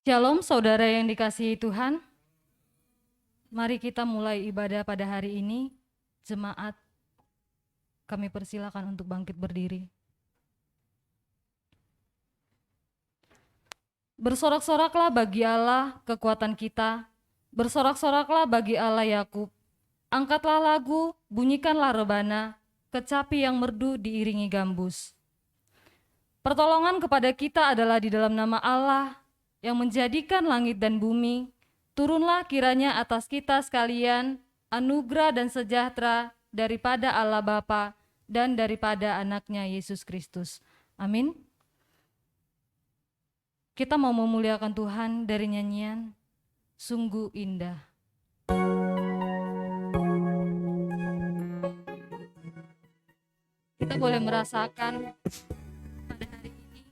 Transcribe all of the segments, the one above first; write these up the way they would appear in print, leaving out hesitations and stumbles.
Shalom saudara yang dikasihi Tuhan. Mari kita mulai ibadah pada hari ini. Jemaat, kami persilakan untuk bangkit berdiri. Bersorak-soraklah bagi Allah kekuatan kita. Bersorak-soraklah bagi Allah Yakub. Angkatlah lagu, bunyikanlah rebana, kecapi yang merdu diiringi gambus. Pertolongan kepada kita adalah di dalam nama Allah yang menjadikan langit dan bumi. Turunlah kiranya atas kita sekalian anugerah dan sejahtera daripada Allah Bapa dan daripada anaknya Yesus Kristus. Amin. Kita mau memuliakan Tuhan dari nyanyian Sungguh Indah. Kita boleh merasakan pada hari ini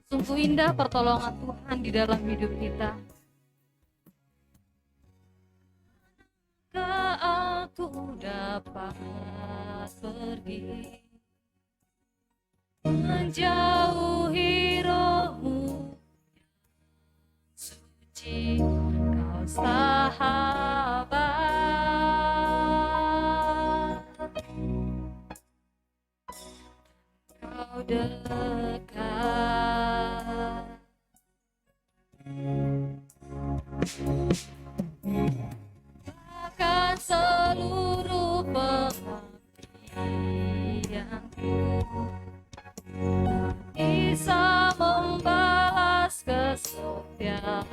sungguh indah pertolongan Tuhan di dalam hidup kita. Aku dapat pergi menjauhi rohmu suci, kau sahabat, kau dekat. Bahkan seluruh pengabdianku bisa membalas kesetiaan.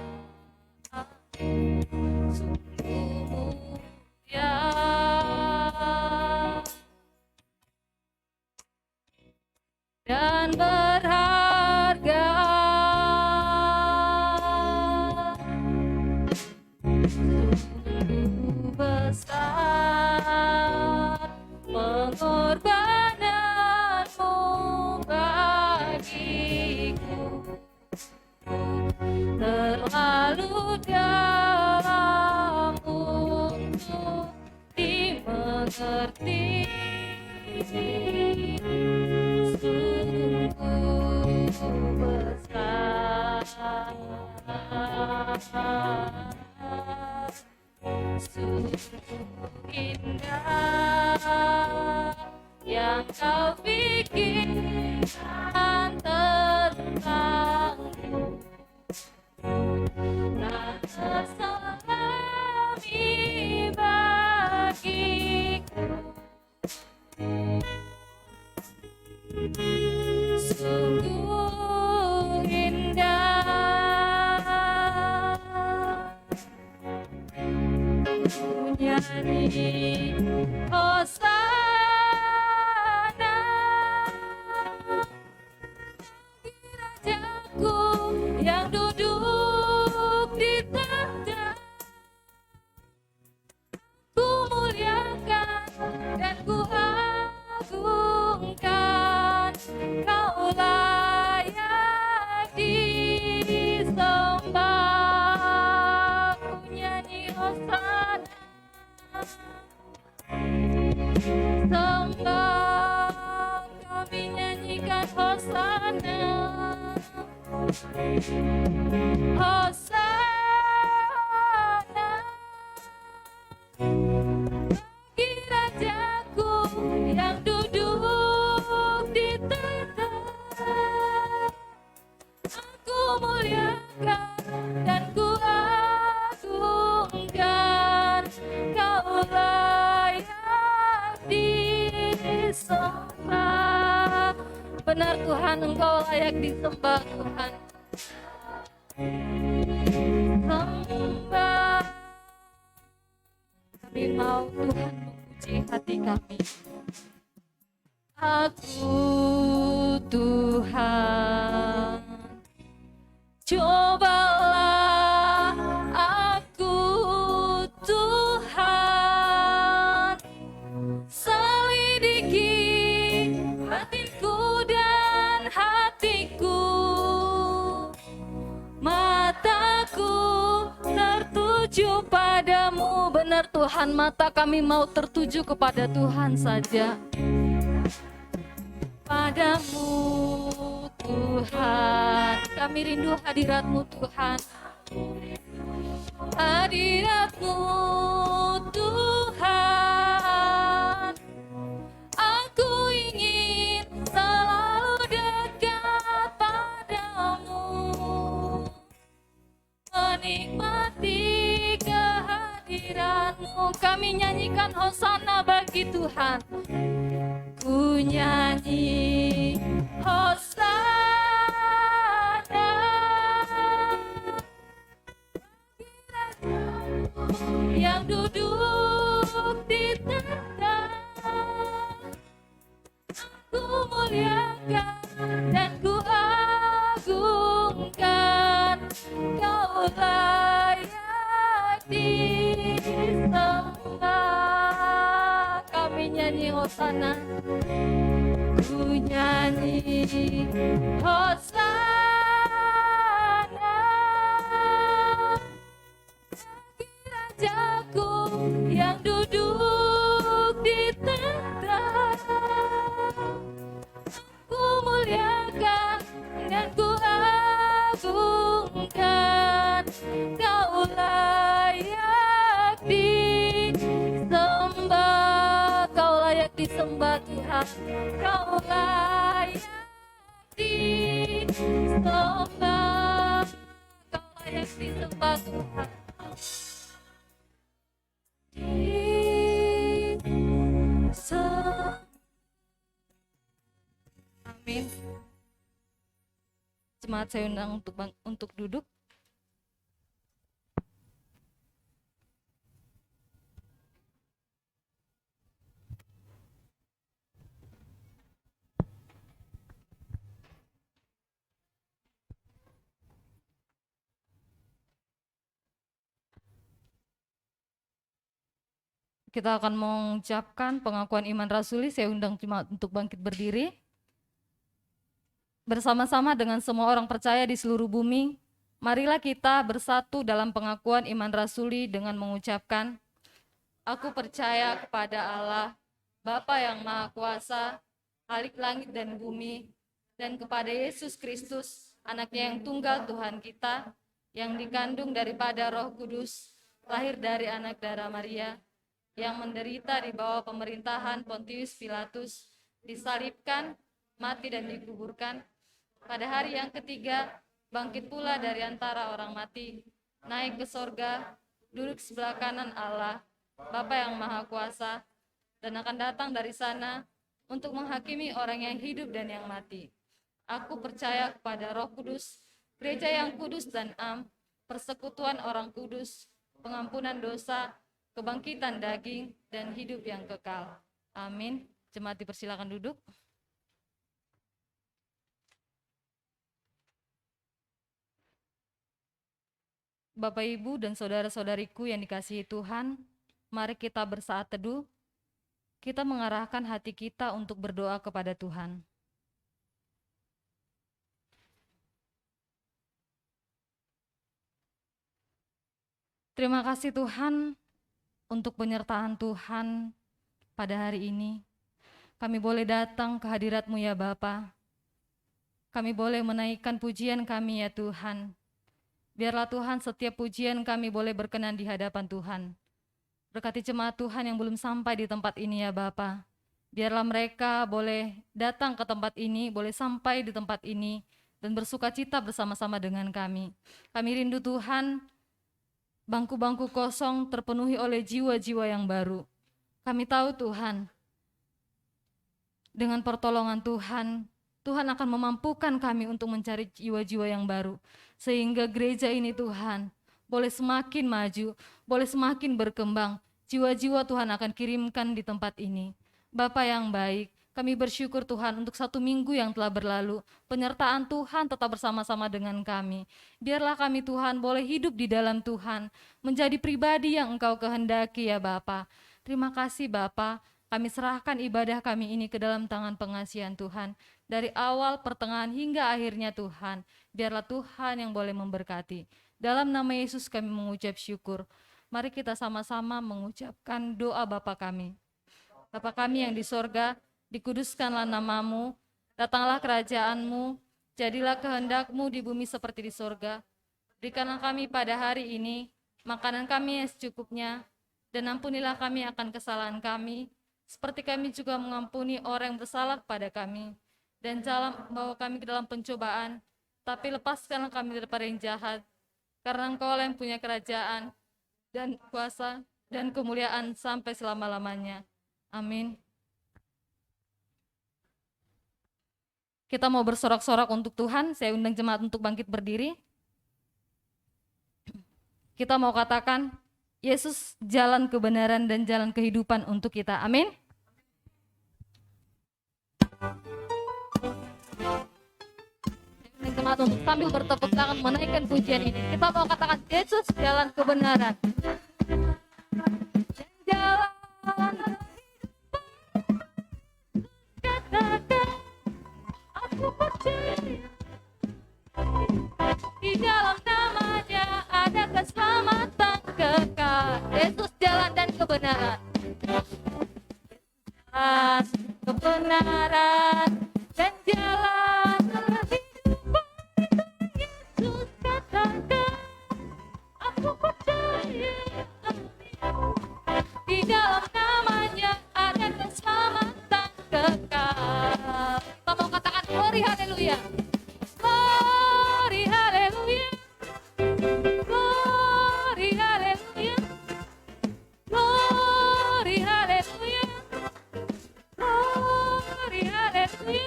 Sungguh mulia dan berharga, sungguh besar pengorbananmu bagiku, terlalu dalam untuk dimengerti. Sungguh besar, sungguh indah yang kau pikirkan tentangku, tak selami bagiku. Sungguh indah, nyanyi Hosana bagi Rajaku yang duduk di tahta. Ku muliakan dan ku agungkan, kau layak disembah. Ku nyanyi Hosana, sembah, kami nyanyikan Hosana, Hosana bagi Rajaku yang duduk di tahta. Aku muliakan dan ku agungkan, kau layak disembah. Benar Tuhan, Engkau layak disembah Tuhan. Sembah, kami mau Tuhan memuji hati kami. Aku Tuhan, cobalah aku Tuhan, selidiki batinku dan hatiku. Mataku tertuju padamu. Benar Tuhan, mata kami mau tertuju kepada Tuhan saja. Padamu Tuhan Kami rindu hadirat-Mu Tuhan. Hadirat-Mu Tuhan, aku ingin selalu dekat padamu, menikmati kehadiran-Mu. Kami nyanyikan hosana bagi Tuhan. Ku nyanyi hosana yang duduk di tenda. Ku muliakan dan ku agungkan, Kau layak disembah. Kami nyanyi hosana. Ku nyanyi hosana bagi Rajaku yang duduk di tenda. Ku muliakan dan ku agungkan, Kau layak disembah. Kau layak disembah Tuhan. Kau layak disembah. Kau layak disembah Tuhan. Amin. Jemaat saya undang untuk duduk. Kita akan mengucapkan pengakuan iman rasuli. Saya undang jemaat untuk bangkit berdiri. Bersama-sama dengan semua orang percaya di seluruh bumi, marilah kita bersatu dalam pengakuan iman rasuli dengan mengucapkan, Aku percaya kepada Allah, Bapa yang Maha Kuasa, Khalik langit dan bumi, dan kepada Yesus Kristus, anaknya yang tunggal Tuhan kita, yang dikandung daripada Roh Kudus, lahir dari anak darah Maria, yang menderita di bawah pemerintahan Pontius Pilatus, disalibkan, mati dan dikuburkan. Pada hari yang ketiga, bangkit pula dari antara orang mati, naik ke sorga, duduk sebelah kanan Allah, Bapa yang Maha Kuasa, dan akan datang dari sana untuk menghakimi orang yang hidup dan yang mati. Aku percaya kepada Roh Kudus, gereja yang kudus dan am, persekutuan orang kudus, pengampunan dosa, kebangkitan daging, dan hidup yang kekal. Amin. Jemaat dipersilakan duduk. Bapak, Ibu, dan saudara-saudariku yang dikasihi Tuhan, mari kita bersaat teduh. Kita mengarahkan hati kita untuk berdoa kepada Tuhan. Terima kasih Tuhan untuk penyertaan Tuhan pada hari ini. Kami boleh datang ke hadirat-Mu ya Bapa. Kami boleh menaikkan pujian kami ya Tuhan. Biarlah Tuhan setiap pujian kami boleh berkenan di hadapan Tuhan. Berkati jemaat Tuhan yang belum sampai di tempat ini ya Bapa. Biarlah mereka boleh datang ke tempat ini, boleh sampai di tempat ini, dan bersuka cita bersama-sama dengan kami. Kami rindu Tuhan, bangku-bangku kosong terpenuhi oleh jiwa-jiwa yang baru. Kami tahu Tuhan, dengan pertolongan Tuhan, Tuhan akan memampukan kami untuk mencari jiwa-jiwa yang baru. Sehingga gereja ini Tuhan, boleh semakin maju, boleh semakin berkembang. Jiwa-jiwa Tuhan akan kirimkan di tempat ini. Bapa yang baik, kami bersyukur Tuhan untuk 1 minggu yang telah berlalu. Penyertaan Tuhan tetap bersama-sama dengan kami. Biarlah kami Tuhan boleh hidup di dalam Tuhan, menjadi pribadi yang Engkau kehendaki ya Bapa. Terima kasih Bapa, kami serahkan ibadah kami ini ke dalam tangan pengasihan Tuhan. Dari awal, pertengahan, hingga akhirnya Tuhan, biarlah Tuhan yang boleh memberkati. Dalam nama Yesus kami mengucap syukur. Mari kita sama-sama mengucapkan doa Bapa kami. Bapa kami yang di sorga, dikuduskanlah namamu, datanglah kerajaan-Mu, Jadilah kehendak-Mu di bumi seperti di sorga. Berikanlah kami pada hari ini makanan kami yang secukupnya, dan ampunilah kami akan kesalahan kami, seperti kami juga mengampuni orang yang bersalah kepada kami. Dan jangan bawa kami ke dalam pencobaan, tapi lepaskanlah kami daripada yang jahat, karena Engkau yang punya kerajaan, dan kuasa, dan kemuliaan sampai selama-lamanya. Amin. Kita mau bersorak-sorak untuk Tuhan. Saya undang jemaat untuk bangkit berdiri. Kita mau katakan, Yesus jalan kebenaran dan jalan kehidupan untuk kita. Amin. Jemaat untuk sambil bertepuk tangan menaikkan pujian ini. Kita mau katakan, Yesus jalan kebenaran dan jalan katakan, aku percaya di dalam namanya ada keselamatan kekal. Yesus jalan dan kebenaran. Jalan kebenaran dan jalan kehidupan. Yesus katakan, aku percaya. Di dalam namanya ada keselamatan kekal. Kita mau katakan glory haleluya. Glory haleluya. Glory haleluya. Glory haleluya. Glory haleluya.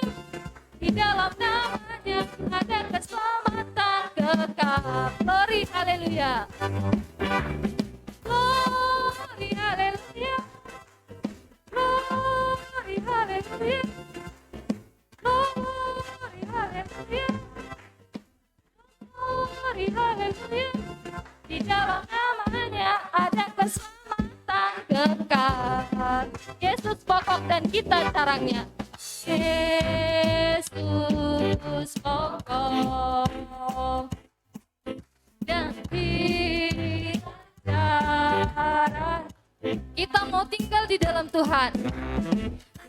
Di dalam namanya ada keselamatan kekal. Glory haleluya. Glory haleluya. Glory haleluya. Glory haleluya. Glory haleluya. Di dalam namanya ada keselamatan kekal. Yesus pokok dan kita caranya. Yesus pokok dan kita cara. Kita mau tinggal di dalam Tuhan.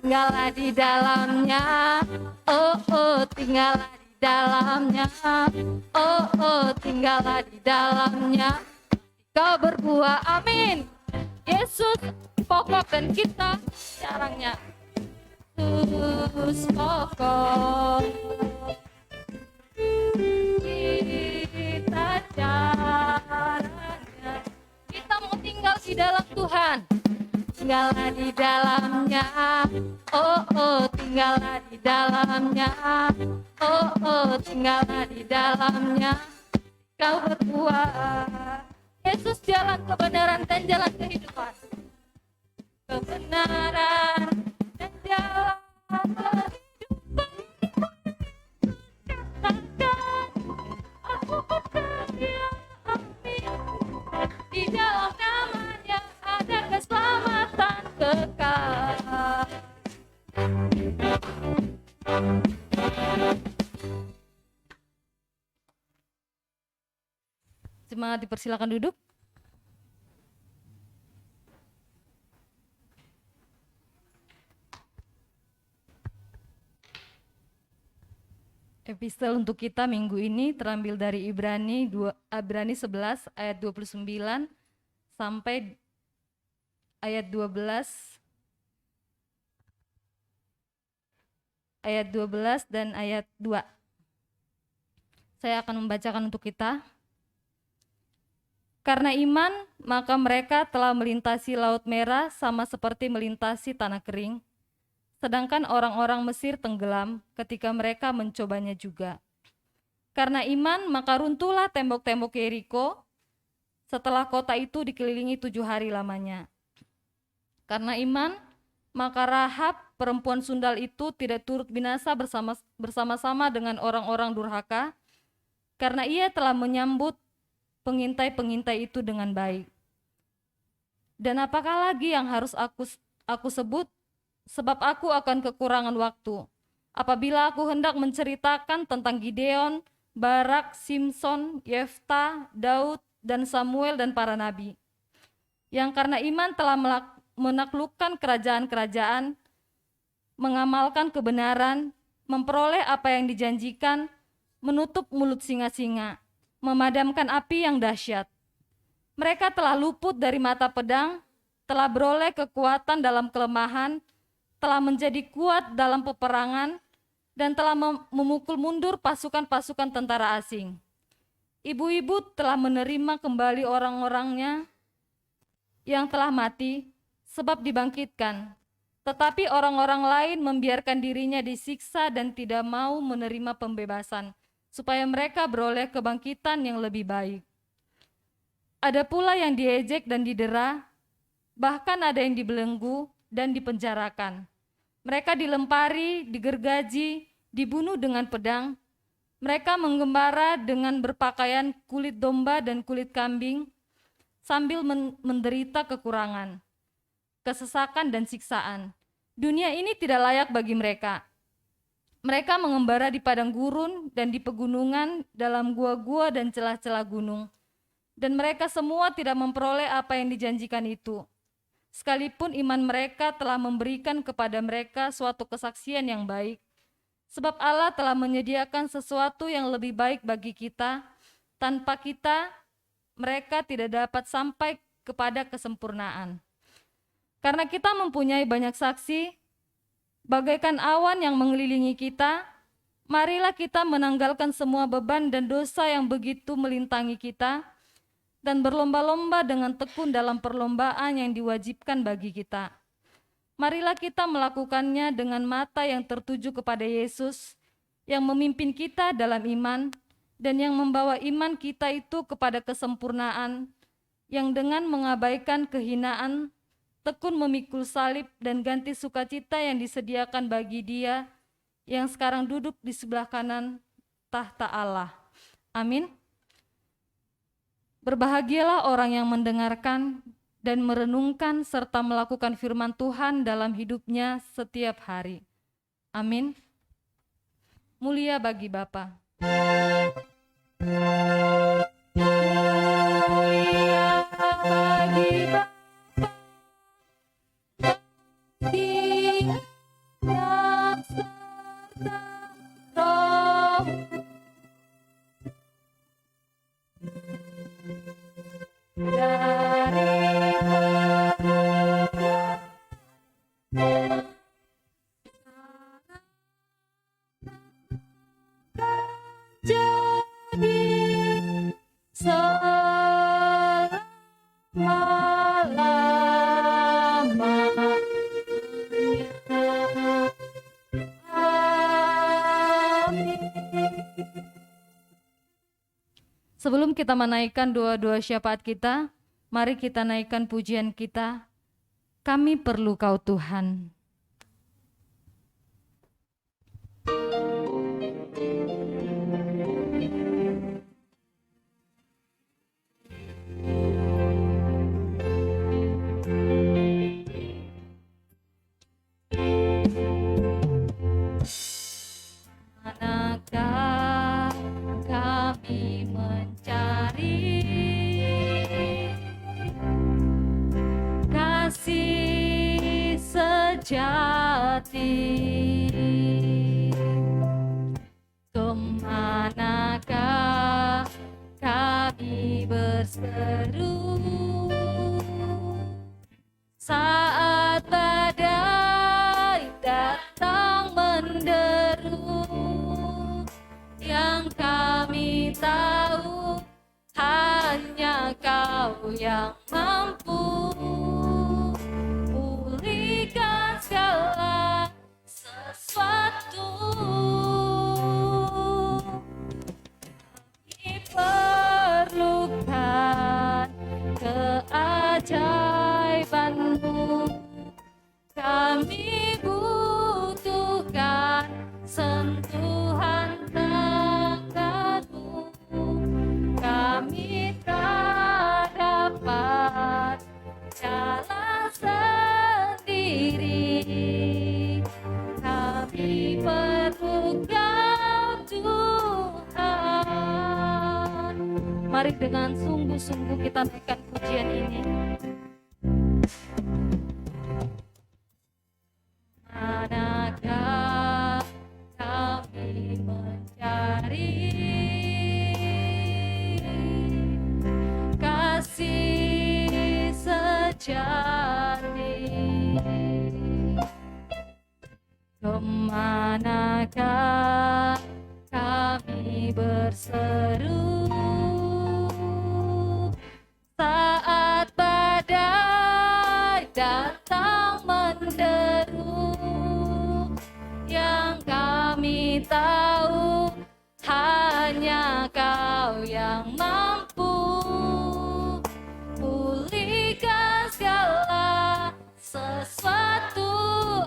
Tinggallah di dalamnya. Oh, oh, tinggallah di dalamnya. Oh, oh, tinggallah di dalamnya. Kau berbuah, amin. Yesus pokok dan kita caranya. Yesus pokok, kita caranya. Kita mau tinggal di dalam Tuhan. Tinggallah di dalamnya. Oh, oh, tinggallah di dalamnya. Oh, oh, tinggallah di dalamnya. Kau berbuah. Yesus jalan kebenaran dan jalan kehidupan. Kebenaran dan jalan kehidupan. Katakan, aku percaya, amin. Di dalam namanya ada keselamatan kekal. Jemaat dipersilakan duduk. Epistel untuk kita minggu ini terambil dari Ibrani 11 ayat 29 sampai ayat 12 dan ayat 2. Saya akan membacakan untuk kita. Karena iman, maka mereka telah melintasi Laut Merah sama seperti melintasi tanah kering. Sedangkan orang-orang Mesir tenggelam ketika mereka mencobanya juga. Karena iman, maka runtuhlah tembok-tembok Yeriko setelah kota itu dikelilingi 7 hari lamanya. Karena iman, maka Rahab, perempuan sundal itu tidak turut binasa bersama-sama dengan orang-orang durhaka, karena ia telah menyambut pengintai-pengintai itu dengan baik. Dan apakah lagi yang harus aku sebut? Sebab aku akan kekurangan waktu. Apabila aku hendak menceritakan tentang Gideon, Barak, Simson, Yefta, Daud, dan Samuel dan para nabi, yang karena iman telah menaklukkan kerajaan-kerajaan, mengamalkan kebenaran, memperoleh apa yang dijanjikan, menutup mulut singa-singa, memadamkan api yang dahsyat. Mereka telah luput dari mata pedang, telah beroleh kekuatan dalam kelemahan, telah menjadi kuat dalam peperangan, dan telah memukul mundur pasukan-pasukan tentara asing. Ibu-ibu telah menerima kembali orang-orangnya yang telah mati, sebab dibangkitkan. Tetapi orang-orang lain membiarkan dirinya disiksa dan tidak mau menerima pembebasan, supaya mereka beroleh kebangkitan yang lebih baik. Ada pula yang diejek dan didera, bahkan ada yang dibelenggu dan dipenjarakan. Mereka dilempari, digergaji, dibunuh dengan pedang. Mereka menggembara dengan berpakaian kulit domba dan kulit kambing, sambil menderita kekurangan, kesesakan dan siksaan. Dunia ini tidak layak bagi mereka. Mereka mengembara di padang gurun dan di pegunungan, dalam gua-gua dan celah-celah gunung. Dan mereka semua tidak memperoleh apa yang dijanjikan itu. Sekalipun iman mereka telah memberikan kepada mereka suatu kesaksian yang baik. Sebab Allah telah menyediakan sesuatu yang lebih baik bagi kita. Tanpa kita, mereka tidak dapat sampai kepada kesempurnaan. Karena kita mempunyai banyak saksi, bagaikan awan yang mengelilingi kita, marilah kita menanggalkan semua beban dan dosa yang begitu melintangi kita, dan berlomba-lomba dengan tekun dalam perlombaan yang diwajibkan bagi kita. Marilah kita melakukannya dengan mata yang tertuju kepada Yesus, yang memimpin kita dalam iman, dan yang membawa iman kita itu kepada kesempurnaan, yang dengan mengabaikan kehinaan, tekun memikul salib dan ganti sukacita yang disediakan bagi Dia yang sekarang duduk di sebelah kanan tahta Allah. Amin. Berbahagialah orang yang mendengarkan dan merenungkan serta melakukan firman Tuhan dalam hidupnya setiap hari. Amin. Mulia bagi Bapa. Mulia bagi Bapa. Sebelum kita menaikkan doa-doa syafaat kita, mari kita naikkan pujian kita. Kami perlu Kau Tuhan. Manakah kami mencari kasih sejati, kemanakah kami berseru saat badai datang menderu. Yang kami tahu hanya Kau yang mampu pulihkan segala sesuatu. Kami perlukan keajaiban-Mu, kami butuhkan sentuhan tangan-Mu, kami tak dapat jalan sendiri, kami perlu Kau Tuhan. Mari dengan sungguh-sungguh kita naikkan pujian ini. Manakah kami mencari terjadi. Kemanakah kami berseru saat badai datang menderu? Yang kami tahu hanya Kau yang mampu pulihkan segala sesuatu.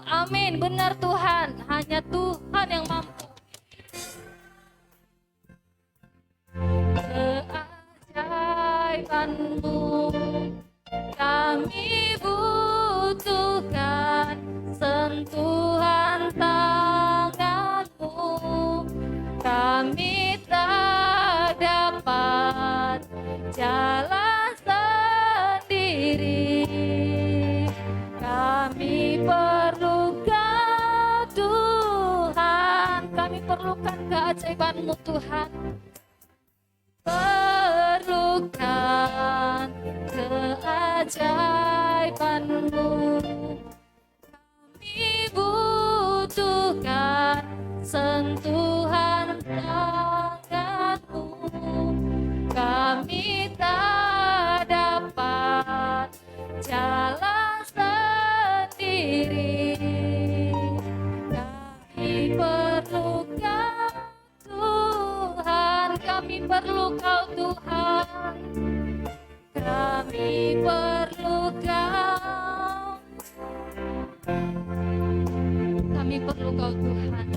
Amin. Benar Tuhan, hanya Tuhan yang mampu. Keajaiban-Mu kami butuhkan, sentuhan tangan-Mu kami tak dapat jalan sendiri. Kami perlukan Tuhan, kami perlukan keajaiban-Mu Tuhan. Perlukan keajaiban-Mu, kami butuhkan sentuhan tangan-Mu, kami tak dapat jalan sendiri. Kami perlukan Tuhan, kami perlu Kau Tuhan, kami perlu Kau, kami perlu Kau Tuhan.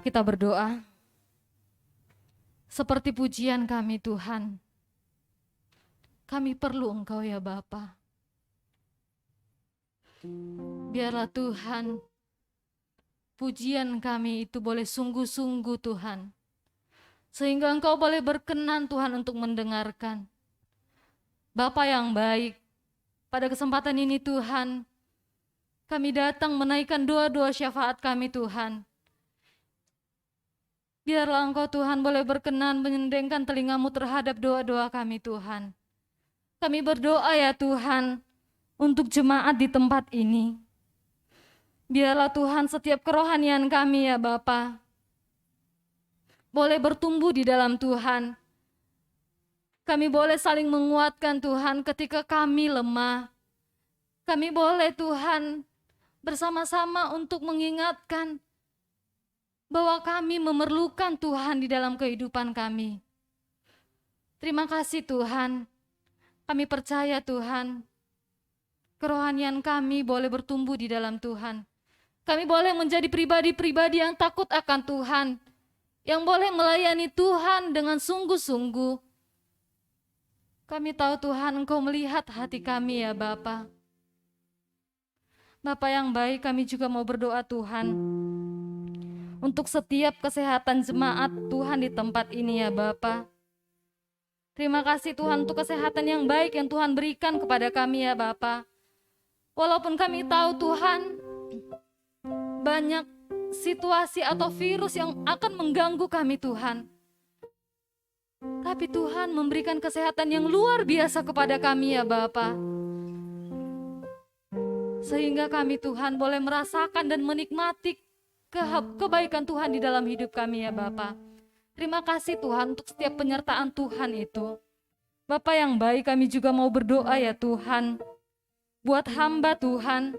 Kita berdoa seperti pujian kami Tuhan. Kami perlu Engkau ya Bapa. Biarlah Tuhan pujian kami itu boleh sungguh-sungguh Tuhan, sehingga Engkau boleh berkenan Tuhan untuk mendengarkan. Bapa yang baik, pada kesempatan ini Tuhan, kami datang menaikkan doa-doa syafaat kami Tuhan. Biarlah Engkau Tuhan boleh berkenan menyendengkan telinga-Mu terhadap doa-doa kami Tuhan. Kami berdoa ya Tuhan untuk jemaat di tempat ini. Biarlah Tuhan setiap kerohanian kami ya Bapa boleh bertumbuh di dalam Tuhan. Kami boleh saling menguatkan Tuhan ketika kami lemah. Kami boleh Tuhan bersama-sama untuk mengingatkan bahwa kami memerlukan Tuhan di dalam kehidupan kami. Terima kasih Tuhan. Kami percaya Tuhan, kerohanian kami boleh bertumbuh di dalam Tuhan. Kami boleh menjadi pribadi-pribadi yang takut akan Tuhan, yang boleh melayani Tuhan dengan sungguh-sungguh. Kami tahu Tuhan Engkau melihat hati kami ya Bapa. Bapa yang baik, kami juga mau berdoa Tuhan untuk setiap kesehatan jemaat Tuhan di tempat ini ya Bapa. Terima kasih Tuhan untuk kesehatan yang baik yang Tuhan berikan kepada kami ya Bapa. Walaupun kami tahu Tuhan banyak situasi atau virus yang akan mengganggu kami Tuhan, tapi Tuhan memberikan kesehatan yang luar biasa kepada kami ya Bapa. Sehingga kami Tuhan boleh merasakan dan menikmati kebaikan Tuhan di dalam hidup kami ya Bapa. Terima kasih Tuhan untuk setiap penyertaan Tuhan itu. Bapa yang baik, kami juga mau berdoa ya Tuhan, buat hamba Tuhan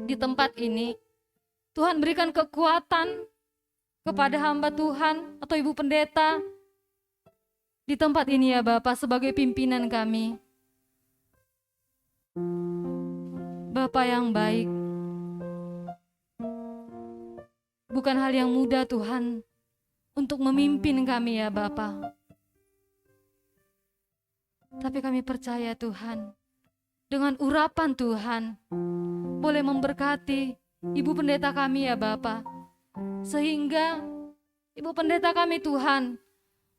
di tempat ini. Tuhan berikan kekuatan kepada hamba Tuhan atau Ibu Pendeta di tempat ini ya Bapa sebagai pimpinan kami. Bapa yang baik, bukan hal yang mudah Tuhan untuk memimpin kami ya Bapa. Tapi kami percaya Tuhan, dengan urapan Tuhan boleh memberkati Ibu Pendeta kami ya Bapa, sehingga Ibu Pendeta kami Tuhan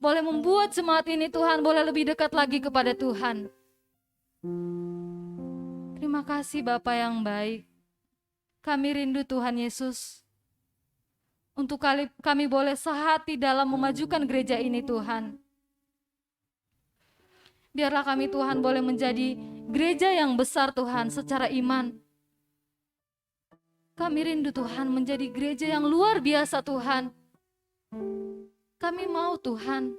boleh membuat jemaat ini Tuhan boleh lebih dekat lagi kepada Tuhan. Terima kasih Bapa yang baik. Kami rindu Tuhan Yesus untuk kami boleh sehati dalam memajukan gereja ini Tuhan. Biarlah kami Tuhan boleh menjadi gereja yang besar Tuhan secara iman. Kami rindu Tuhan menjadi gereja yang luar biasa Tuhan. Kami mau Tuhan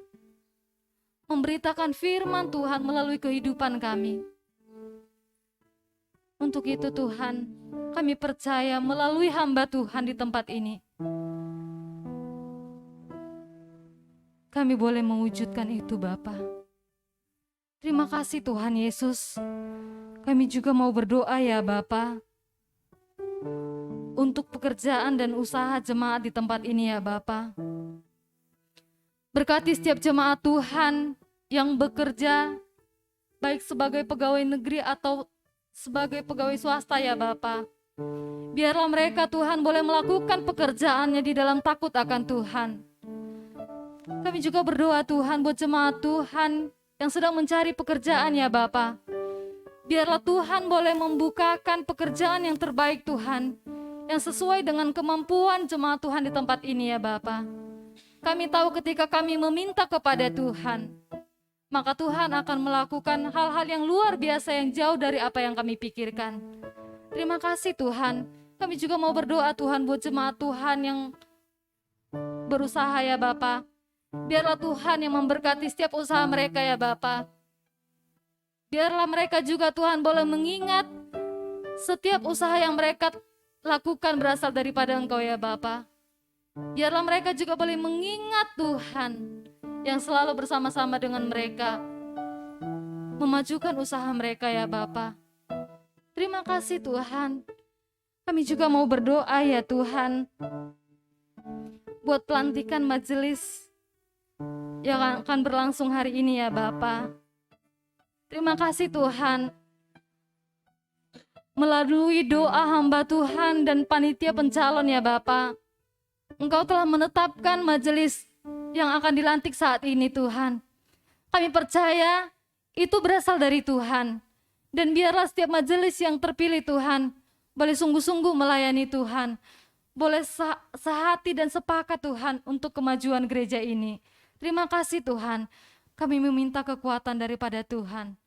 memberitakan firman Tuhan melalui kehidupan kami. Untuk itu Tuhan, kami percaya melalui hamba Tuhan di tempat ini, kami boleh mewujudkan itu Bapa. Terima kasih Tuhan Yesus. Kami juga mau berdoa ya Bapa, untuk pekerjaan dan usaha jemaat di tempat ini ya Bapa. Berkati setiap jemaat Tuhan yang bekerja, baik sebagai pegawai negeri atau sebagai pegawai swasta ya Bapa. Biarlah mereka Tuhan boleh melakukan pekerjaannya di dalam takut akan Tuhan. Kami juga berdoa Tuhan buat jemaat Tuhan yang sedang mencari pekerjaan ya Bapa. Biarlah Tuhan boleh membukakan pekerjaan yang terbaik Tuhan, yang sesuai dengan kemampuan jemaat Tuhan di tempat ini ya Bapa. Kami tahu ketika kami meminta kepada Tuhan, maka Tuhan akan melakukan hal-hal yang luar biasa yang jauh dari apa yang kami pikirkan. Terima kasih Tuhan. Kami juga mau berdoa Tuhan buat jemaat Tuhan yang berusaha ya Bapa. Biarlah Tuhan yang memberkati setiap usaha mereka ya Bapa. Biarlah mereka juga Tuhan boleh mengingat setiap usaha yang mereka lakukan berasal daripada Engkau ya Bapa. Biarlah mereka juga boleh mengingat Tuhan yang selalu bersama-sama dengan mereka, memajukan usaha mereka ya Bapa. Terima kasih Tuhan. Kami juga mau berdoa ya Tuhan, buat pelantikan majelis yang akan berlangsung hari ini ya Bapa. Terima kasih Tuhan, melalui doa hamba Tuhan dan panitia pencalon ya Bapa, Engkau telah menetapkan majelis yang akan dilantik saat ini Tuhan. Kami percaya itu berasal dari Tuhan. Dan biarlah setiap majelis yang terpilih Tuhan boleh sungguh-sungguh melayani Tuhan, boleh sehati dan sepakat Tuhan untuk kemajuan gereja ini. Terima kasih Tuhan. Kami meminta kekuatan daripada Tuhan.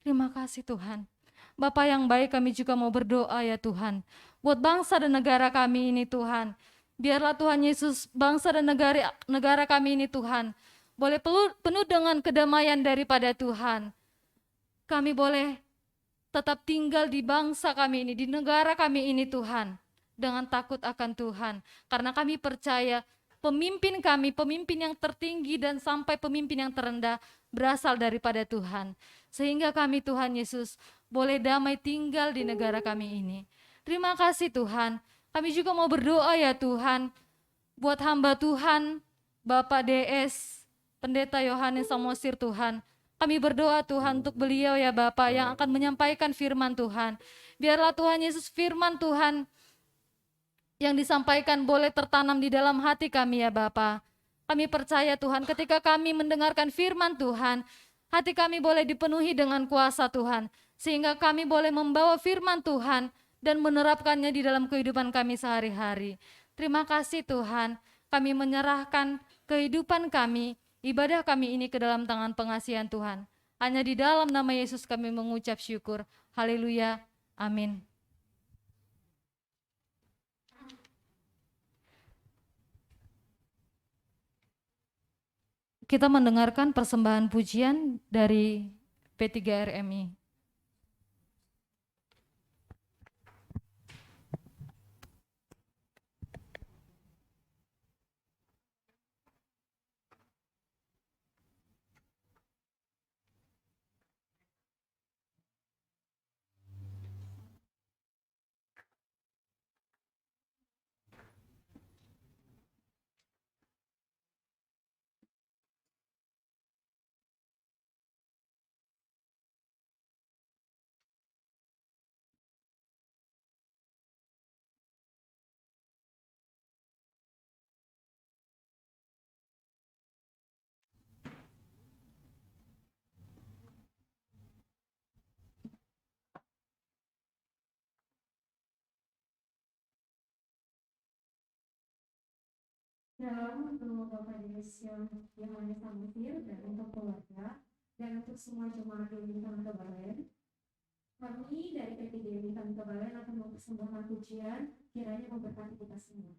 Terima kasih Tuhan. Bapa yang baik, kami juga mau berdoa ya Tuhan, buat bangsa dan negara kami ini Tuhan. Biarlah Tuhan Yesus, bangsa dan negara kami ini Tuhan boleh penuh dengan kedamaian daripada Tuhan. Kami boleh tetap tinggal di bangsa kami ini, di negara kami ini Tuhan, dengan takut akan Tuhan. Karena kami percaya pemimpin kami, pemimpin yang tertinggi dan sampai pemimpin yang terendah berasal daripada Tuhan. Sehingga kami Tuhan Yesus boleh damai tinggal di negara kami ini. Terima kasih Tuhan. Kami juga mau berdoa ya Tuhan, buat hamba Tuhan, Bapak DS, Pendeta Yohanes Samosir Tuhan. Kami berdoa Tuhan untuk beliau ya Bapak yang akan menyampaikan firman Tuhan. Biarlah Tuhan Yesus firman Tuhan yang disampaikan boleh tertanam di dalam hati kami ya Bapak. Kami percaya Tuhan ketika kami mendengarkan firman Tuhan, hati kami boleh dipenuhi dengan kuasa Tuhan. Sehingga kami boleh membawa firman Tuhan dan menerapkannya di dalam kehidupan kami sehari-hari. Terima kasih Tuhan, kami menyerahkan kehidupan kami, ibadah kami ini ke dalam tangan pengasihan Tuhan. Hanya di dalam nama Yesus kami mengucap syukur. Haleluya. Amin. Kita mendengarkan persembahan pujian dari P3RMI. Dalam nama Bapa Yesus yang Yohanes Samosir dan untuk keluarga, Dan untuk semua jemaat Dewi Kanto Balen, kami dari PT Dewi Kanto Balen akan mempersembahkan pujian kiranya memberkati kita semua.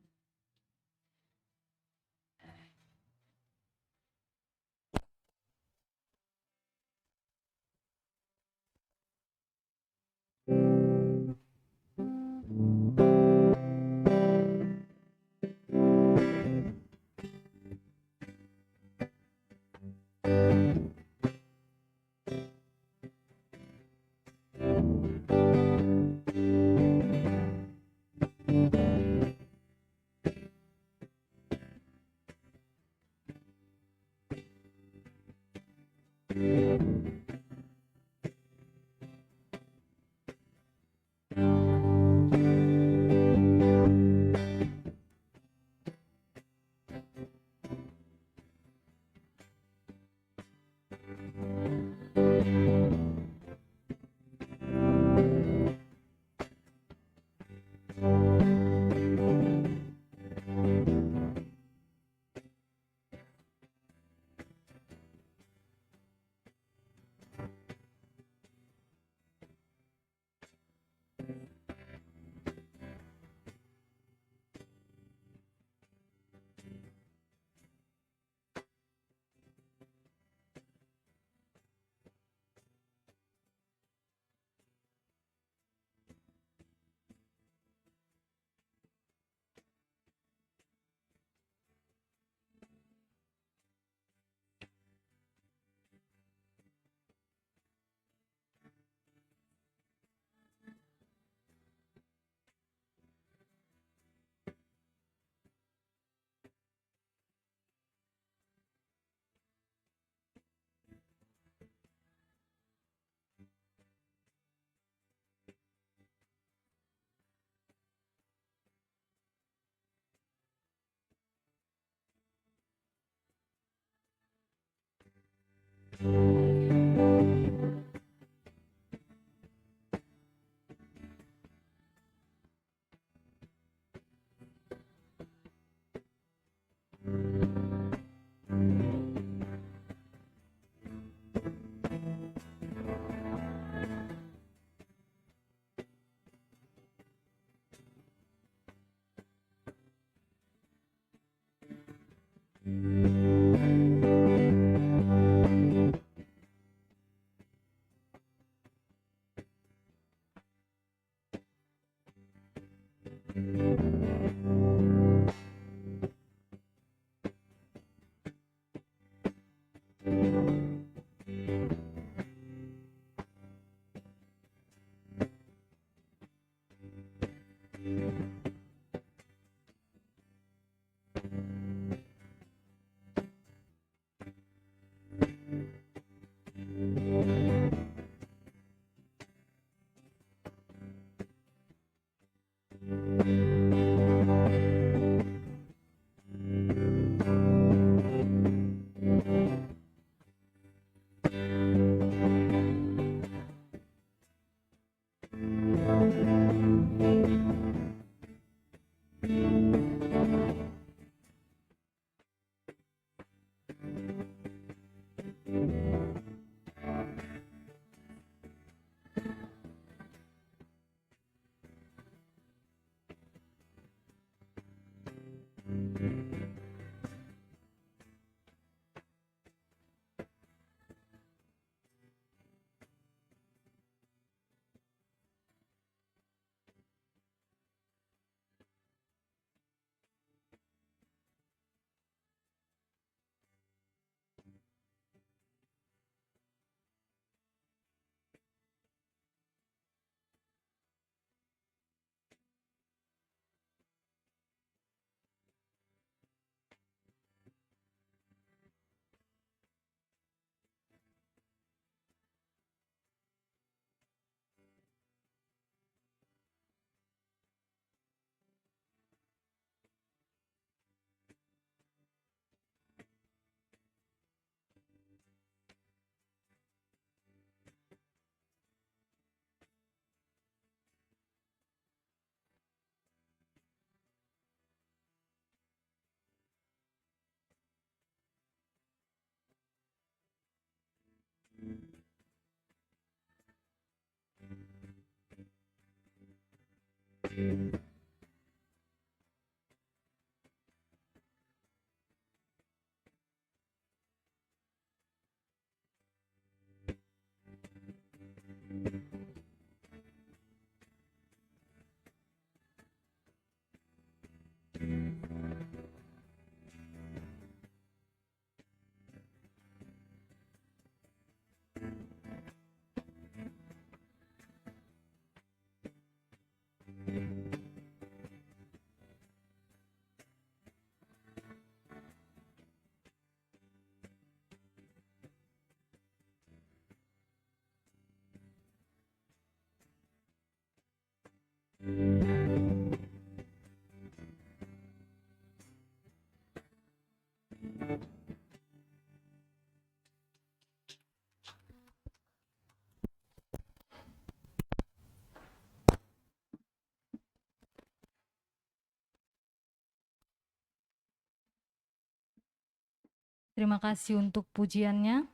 Terima kasih untuk pujiannya.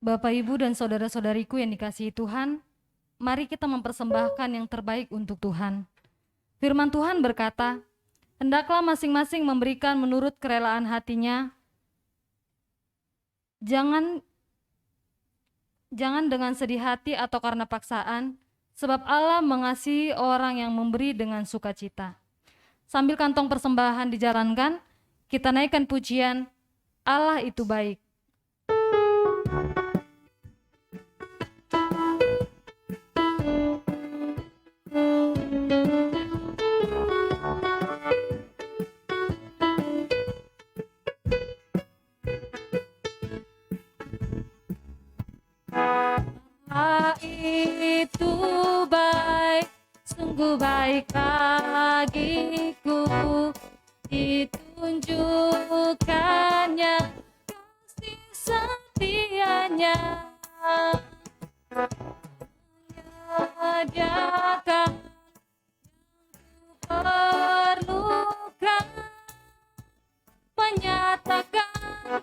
Bapak, Ibu, dan saudara-saudariku yang dikasihi Tuhan, mari kita mempersembahkan yang terbaik untuk Tuhan. Firman Tuhan berkata, hendaklah masing-masing memberikan menurut kerelaan hatinya, jangan dengan sedih hati atau karena paksaan, sebab Allah mengasihi orang yang memberi dengan sukacita. Sambil kantong persembahan dijalankan, kita naikkan pujian, Allah itu baik. Allah itu baik, sungguh baik bagiku, ditunjukkannya kasih setianya, menyediakan yang kuperlukan, menyatakan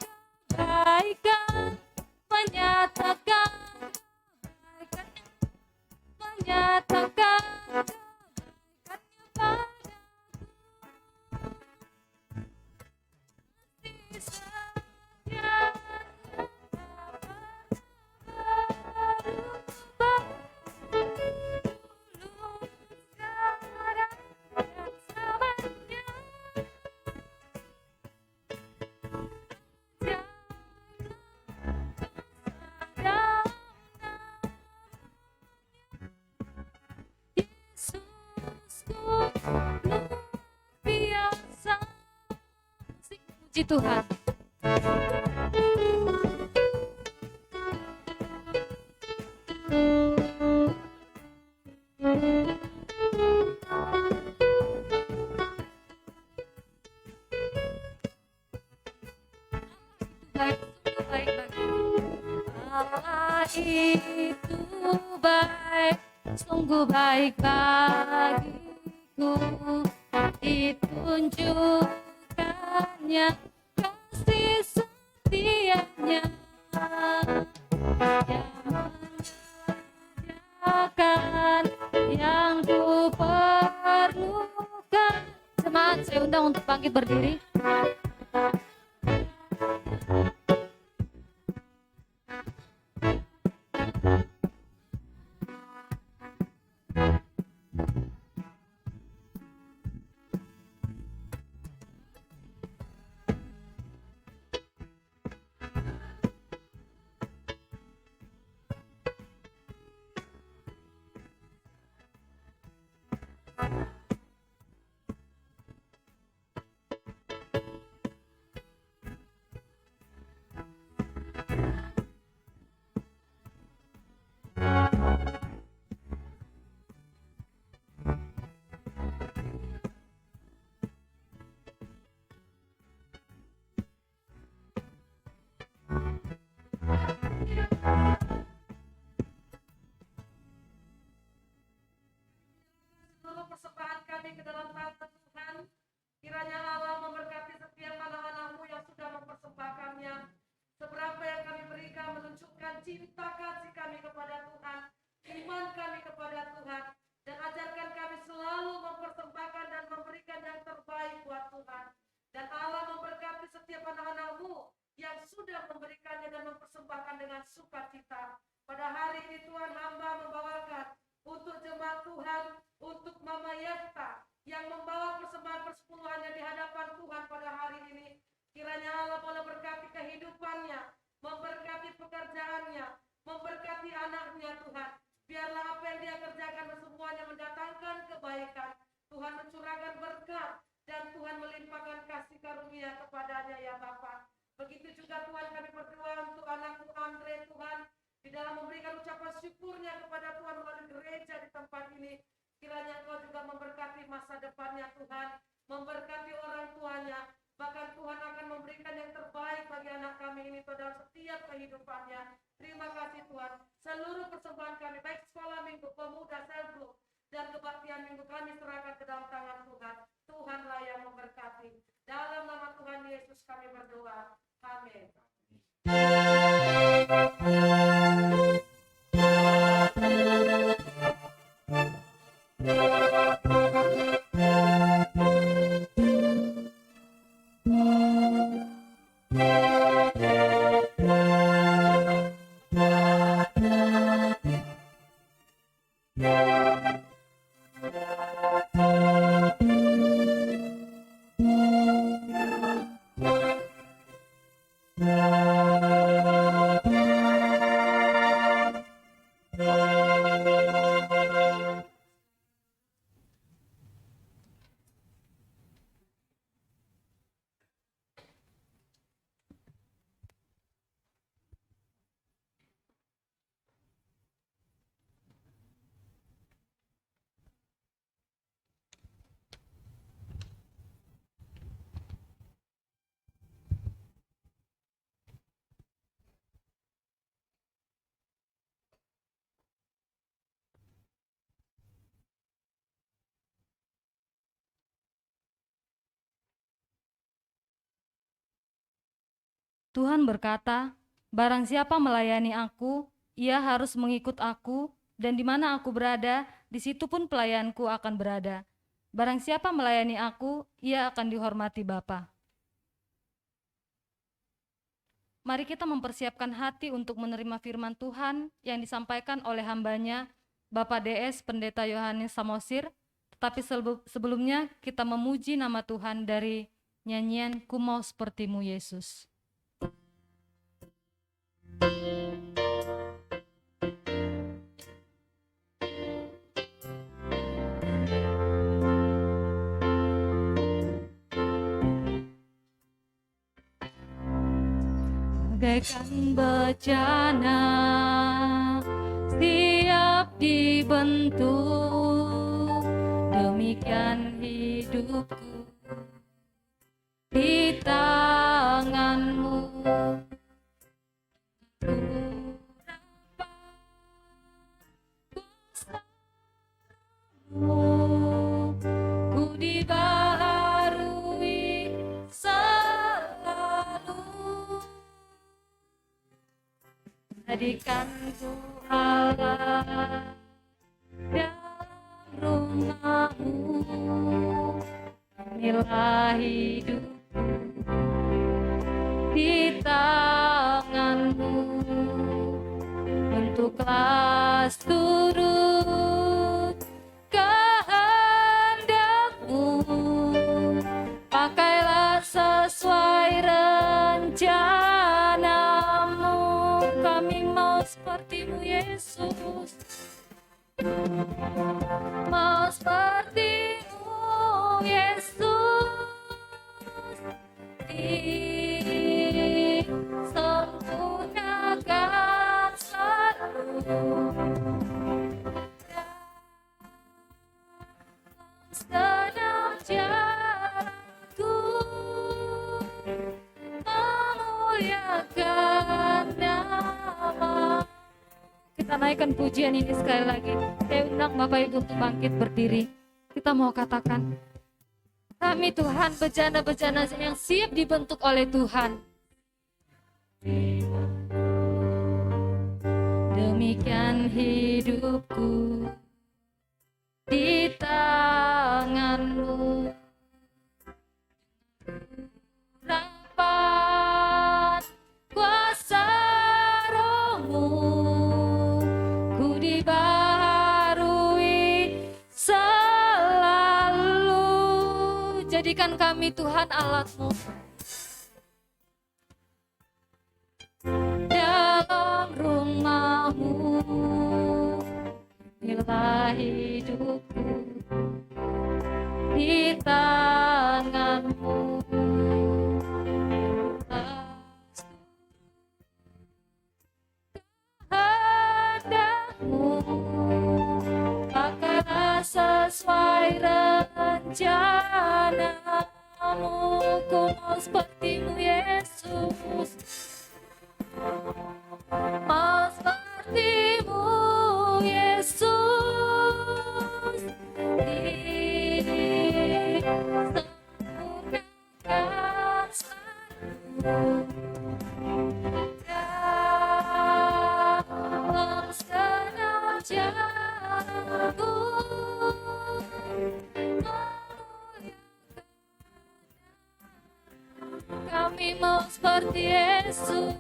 kebaikan, menyatakan kebaikannya padaku, kasih setianya tak berubah, dulu sekarang dan selamanya. Yesusku luar biasa. Puji Tuhan. Baik bagiku. Allah itu baik, sungguh baik bagiku, ditunjukkannya kasih setianya, yang menyediakan yang kuperlukan. Jemaat, saya undang untuk bangkit berdiri. Seluruh persembahan kami ke dalam tangan Tuhan, kiranya Allah memberkati setiap anak-anak-Mu yang sudah mempersembahkannya. Seberapa yang kami berikan menunjukkan cinta kasih kami kepada Tuhan, iman kami kepada Tuhan, dan ajarkan kami selalu mempersembahkan dan memberikan yang terbaik buat Tuhan. Dan Allah memberkati setiap anak-anak-Mu yang sudah memberikannya dan mempersembahkan dengan sukacita. Pada hari ini Tuhan, hamba membawakan untuk jemaat Tuhan, untuk Mama Yesta yang membawa persembahan persepuluhannya di hadapan Tuhan pada hari ini. Kiranya Allah boleh berkati kehidupannya, memberkati pekerjaannya, memberkati anaknya Tuhan. Biarlah apa yang dia kerjakan semuanya mendatangkan kebaikan. Tuhan mencurahkan berkat dan Tuhan melimpahkan kasih karunia kepadanya ya Bapa. Begitu juga Tuhan kami berdoa untuk anakku Andre Tuhan, di dalam memberikan ucapan syukurnya kepada Tuhan melalui gereja di tempat ini. Kiranya Engkau juga memberkati masa depannya Tuhan, memberkati orang tuanya, bahkan Tuhan akan memberikan yang terbaik bagi anak kami ini dalam setiap kehidupannya. Terima kasih Tuhan. Seluruh persembahan kami, baik sekolah minggu, pemuda, sel group, dan kebaktian minggu kami serahkan ke dalam tangan Tuhan. Tuhanlah yang memberkati. Dalam nama Tuhan Yesus kami berdoa. Amin. Tuhan berkata, "Barang siapa melayani aku, ia harus mengikut aku, dan di mana aku berada, di situ pun pelayanku akan berada. Barang siapa melayani aku, ia akan dihormati Bapa." Mari kita mempersiapkan hati untuk menerima firman Tuhan yang disampaikan oleh hambanya, Bapak DS Pendeta Yohanes Samosir. Tetapi sebelumnya kita memuji nama Tuhan dari nyanyian "Ku Mau Sepertimu Yesus". Bagaikan bencana siap dibentuk, demikian hidupku di tanganmu. Ku dapat kuasamu, ku dibaharui selalu. Jadikanku Allah dalam rumahmu, inilah hidupku di tanganmu. Bentuklah turut kehendakmu, pakailah sesuai rencanamu. Kami mau sepertimu Yesus, mau sepertimu Yesus, disempurnakan selalu. Dalam jalanku memuliakan nama. Kita naikkan pujian ini sekali lagi. Saya undang Bapak Ibu untuk bangkit berdiri. Kita mau katakan, kami Tuhan bejana-bejana yang siap dibentuk oleh Tuhan. Demikian hidupku di tanganmu. Rapat kuasa Roh-Mu, ku dibaharui selalu. Jadikan kami Tuhan alat-Mu dalam rumah-Mu, inilah hidupku di tangan-Mu. Kehendak-Mu, pakailah sesuai rencana-Mu. Ku mau sepertimu Yesus, mau sepertimu Yesus, Kami mau seperti Yesus.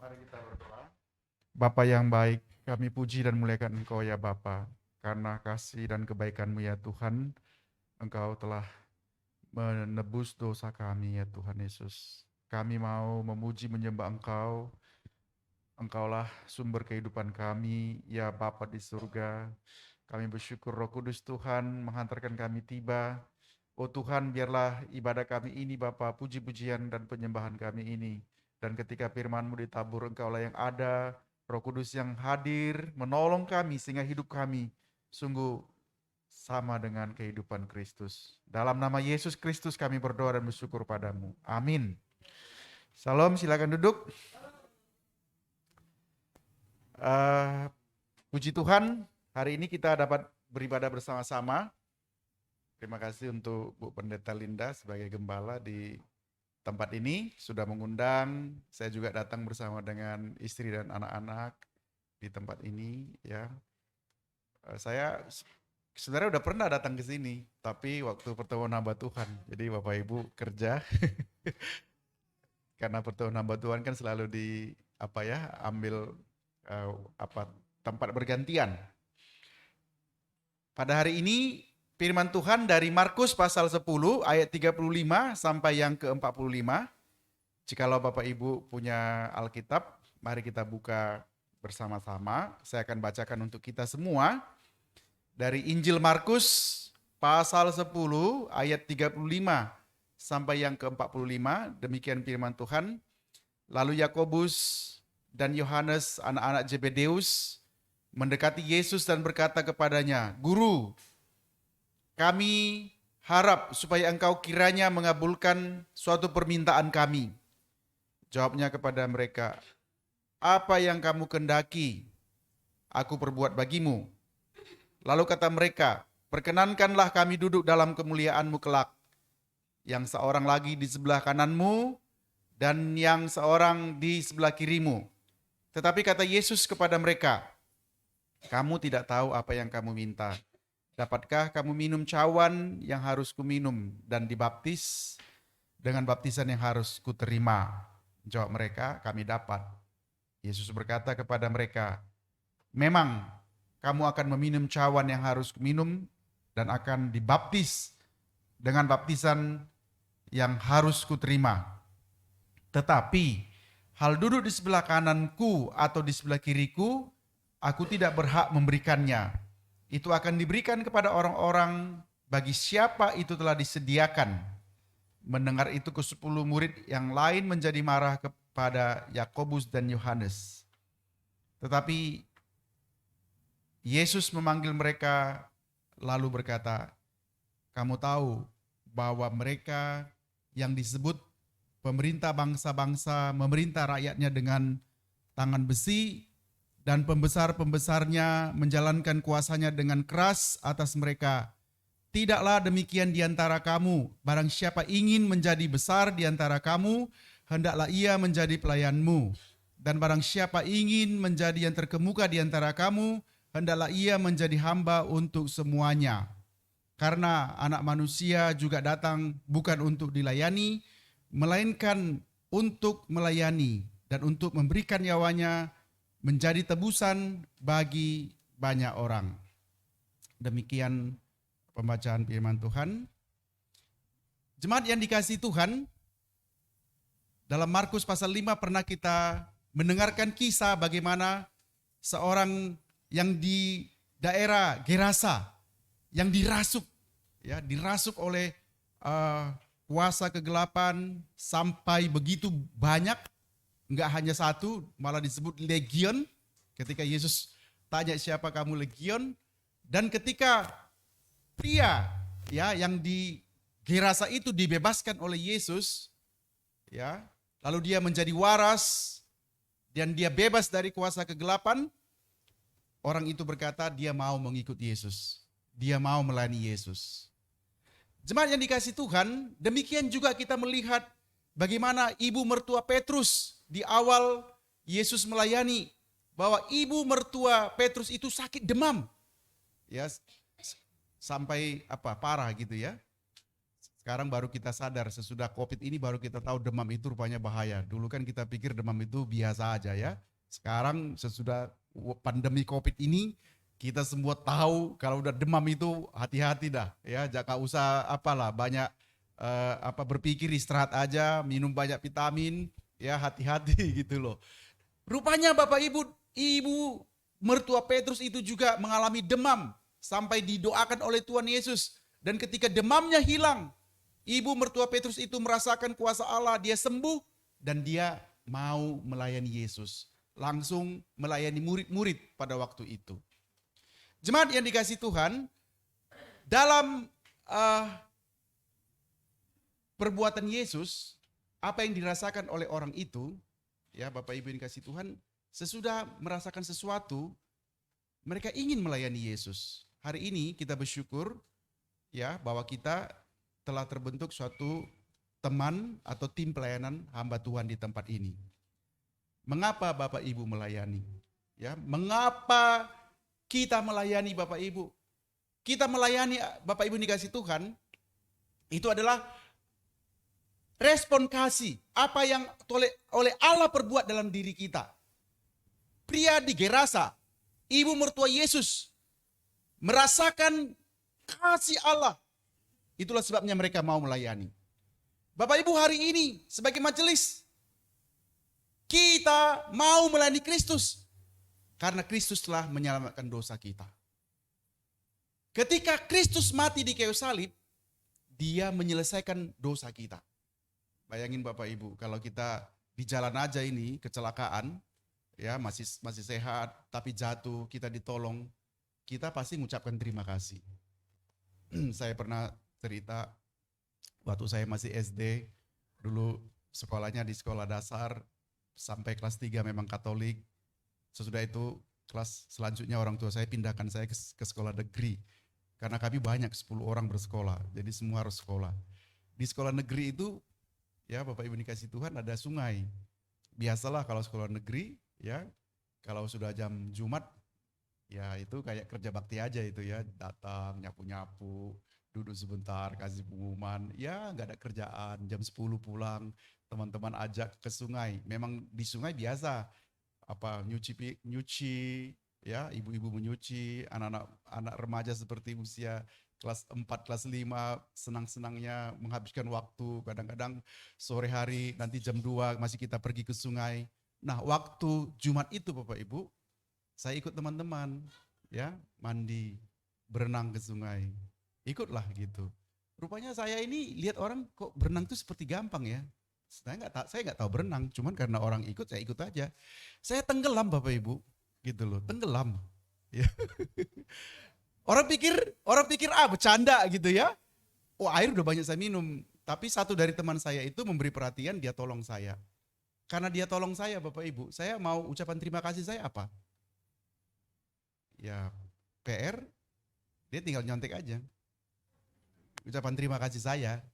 Mari kita berdoa. Bapa yang baik, kami puji dan muliakan Engkau ya Bapa, karena kasih dan kebaikan-Mu ya Tuhan, Engkau telah menebus dosa kami ya Tuhan Yesus. Kami mau memuji menyembah Engkau, Engkaulah sumber kehidupan kami ya Bapa di surga. Kami bersyukur Roh Kudus Tuhan menghantarkan kami tiba. Oh Tuhan, biarlah ibadah kami ini Bapa, puji-pujian dan penyembahan kami ini. Dan ketika firman-Mu ditabur, Engkaulah yang ada, Roh Kudus yang hadir, menolong kami sehingga hidup kami sungguh sama dengan kehidupan Kristus. Dalam nama Yesus Kristus kami berdoa dan bersyukur padamu. Amin. Salam, silakan duduk. Puji Tuhan, hari ini kita dapat beribadah bersama-sama. Terima kasih untuk Bu Pendeta Linda sebagai gembala di tempat ini sudah mengundang. Saya juga datang bersama dengan istri dan anak-anak di tempat ini ya. Saya sebenarnya udah pernah datang ke sini, tapi waktu pertemuan hamba Tuhan. Jadi Bapak Ibu kerja. Karena pertemuan hamba Tuhan kan selalu ambil tempat bergantian. Pada hari ini firman Tuhan dari Markus pasal 10 ayat 35 sampai yang ke-45. Jikalau Bapak Ibu punya Alkitab, mari kita buka bersama-sama. Saya akan bacakan untuk kita semua. Dari Injil Markus pasal 10 ayat 35 sampai yang ke-45. Demikian firman Tuhan. Lalu Yakobus dan Yohanes anak-anak Zebedeus mendekati Yesus dan berkata kepadanya, "Guru, kami harap supaya Engkau kiranya mengabulkan suatu permintaan kami." Jawabnya kepada mereka, "Apa yang kamu kendaki, aku perbuat bagimu." Lalu kata mereka, "Perkenankanlah kami duduk dalam kemuliaan-Mu kelak, yang seorang lagi di sebelah kananmu dan yang seorang di sebelah kirimu." Tetapi kata Yesus kepada mereka, "Kamu tidak tahu apa yang kamu minta. Dapatkah kamu minum cawan yang harus kuminum dan dibaptis dengan baptisan yang harus kuterima?" Jawab mereka, "Kami dapat." Yesus berkata kepada mereka, "Memang kamu akan meminum cawan yang harus kuminum dan akan dibaptis dengan baptisan yang harus kuterima. Tetapi hal duduk di sebelah kananku atau di sebelah kiriku, aku tidak berhak memberikannya. Itu akan diberikan kepada orang-orang bagi siapa itu telah disediakan." Mendengar itu ke-10 murid yang lain menjadi marah kepada Yakobus dan Yohanes. Tetapi Yesus memanggil mereka lalu berkata, "Kamu tahu bahwa mereka yang disebut pemerintah bangsa-bangsa memerintah rakyatnya dengan tangan besi, dan pembesar-pembesarnya menjalankan kuasanya dengan keras atas mereka. Tidaklah demikian di antara kamu. Barang siapa ingin menjadi besar di antara kamu, hendaklah ia menjadi pelayanmu. Dan barang siapa ingin menjadi yang terkemuka di antara kamu, hendaklah ia menjadi hamba untuk semuanya. Karena Anak Manusia juga datang bukan untuk dilayani, melainkan untuk melayani dan untuk memberikan nyawanya menjadi tebusan bagi banyak orang." Demikian pembacaan firman Tuhan. Jemaat yang dikasihi Tuhan, dalam Markus pasal 5 pernah kita mendengarkan kisah bagaimana seorang yang di daerah Gerasa yang dirasuk oleh kuasa kegelapan sampai begitu banyak, enggak hanya satu, malah disebut legion. Ketika Yesus tanya siapa kamu, legion. Dan ketika pria ya yang di Gerasa itu dibebaskan oleh Yesus, ya, lalu dia menjadi waras dan dia bebas dari kuasa kegelapan, orang itu berkata dia mau mengikut Yesus. Dia mau melayani Yesus. Jemaat yang dikasihi Tuhan, demikian juga kita melihat bagaimana ibu mertua Petrus di awal Yesus melayani, bahwa ibu mertua Petrus itu sakit demam. Ya, sampai parah gitu ya. Sekarang baru kita sadar, sesudah COVID ini baru kita tahu demam itu rupanya bahaya. Dulu kan kita pikir demam itu biasa aja ya. Sekarang sesudah pandemi COVID ini, kita semua tahu kalau udah demam itu hati-hati dah ya. Jangan usah banyak berpikir, istirahat aja, minum banyak vitamin ya, hati-hati gitu loh. Rupanya Bapak Ibu mertua Petrus itu juga mengalami demam sampai didoakan oleh Tuhan Yesus. Dan ketika demamnya hilang, ibu mertua Petrus itu merasakan kuasa Allah, dia sembuh dan dia mau melayani Yesus. Langsung melayani murid-murid pada waktu itu. Jemaat yang dikasihi Tuhan, dalam perbuatan Yesus, apa yang dirasakan oleh orang itu, ya Bapak Ibu yang dikasihi Tuhan, sesudah merasakan sesuatu, mereka ingin melayani Yesus. Hari ini kita bersyukur ya bahwa kita telah terbentuk suatu teman atau tim pelayanan hamba Tuhan di tempat ini. Mengapa Bapak Ibu melayani? Ya, mengapa kita melayani Bapak Ibu? Kita melayani Bapak Ibu dikasih Tuhan, itu adalah respon kasih apa yang oleh Allah perbuat dalam diri kita. Pria di Gerasa, ibu mertua Yesus, merasakan kasih Allah. Itulah sebabnya mereka mau melayani. Bapak Ibu, hari ini sebagai majelis, kita mau melayani Kristus. Karena Kristus telah menyelamatkan dosa kita. Ketika Kristus mati di kayu salib, dia menyelesaikan dosa kita. Bayangin Bapak Ibu, kalau kita di jalan aja ini kecelakaan, ya masih sehat, tapi jatuh, kita ditolong, kita pasti mengucapkan terima kasih. Saya pernah cerita, waktu saya masih SD, dulu sekolahnya di sekolah dasar, sampai kelas 3 memang Katolik. Sesudah itu kelas selanjutnya orang tua saya pindahkan saya ke sekolah negeri. Karena kami banyak, 10 orang bersekolah, jadi semua harus sekolah. Di sekolah negeri itu, ya Bapak Ibu dikasih Tuhan, ada sungai. Biasalah kalau sekolah negeri, ya kalau sudah jam Jumat, ya itu kayak kerja bakti aja itu ya, datang nyapu-nyapu, duduk sebentar, kasih pengumuman, ya nggak ada kerjaan, jam 10 pulang, teman-teman ajak ke sungai. Memang di sungai biasa, nyuci, ya ibu-ibu menyuci, anak remaja seperti usia kelas 4, kelas 5, senang-senangnya menghabiskan waktu, kadang-kadang sore hari, nanti jam 2 masih kita pergi ke sungai. Nah waktu Jumat itu Bapak Ibu, saya ikut teman-teman, ya mandi, berenang ke sungai. Ikutlah gitu. Rupanya saya ini lihat orang kok berenang tuh seperti gampang ya. Saya nggak tahu berenang, cuman karena orang ikut saya ikut aja. Saya tenggelam Bapak Ibu, gitu loh, tenggelam. Ya. Orang pikir bercanda gitu ya. Oh air udah banyak saya minum, tapi satu dari teman saya itu memberi perhatian, dia tolong saya. Karena dia tolong saya Bapak Ibu, saya mau ucapan terima kasih saya apa? Ya PR, dia tinggal nyontek aja. Ucapan terima kasih saya,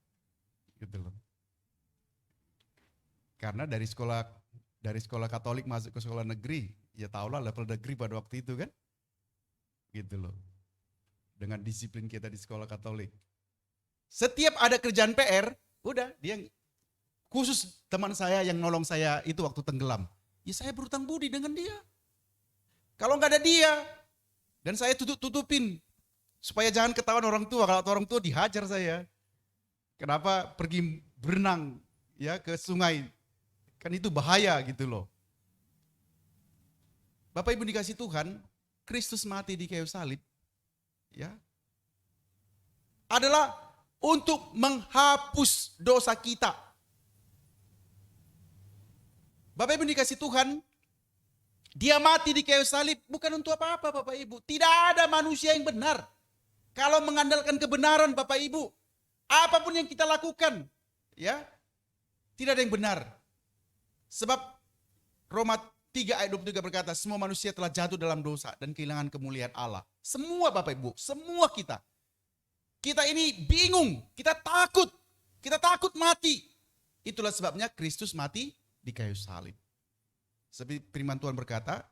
gitu loh. Karena dari sekolah Katolik masuk ke sekolah negeri, ya tahulah level negeri pada waktu itu kan, gitu loh. Dengan disiplin kita di sekolah Katolik, setiap ada kerjaan PR, udah dia khusus teman saya yang nolong saya itu waktu tenggelam, ya saya berutang budi dengan dia. Kalau nggak ada dia, dan saya tutupin supaya jangan ketahuan orang tua. Kalau orang tua dihajar saya. Kenapa pergi berenang ya ke sungai? Kan itu bahaya gitu loh. Bapak Ibu dikasih Tuhan, Kristus mati di kayu salib ya adalah untuk menghapus dosa kita. Bapak Ibu dikasih Tuhan, dia mati di kayu salib bukan untuk apa-apa Bapak Ibu. Tidak ada manusia yang benar. Kalau mengandalkan kebenaran Bapak Ibu, apapun yang kita lakukan, ya, tidak ada yang benar. Sebab Roma 3 ayat 23 berkata, semua manusia telah jatuh dalam dosa dan kehilangan kemuliaan Allah. Semua Bapak Ibu, semua kita. Kita ini bingung, kita takut mati. Itulah sebabnya Kristus mati di kayu salib. Seperti firman Tuhan berkata,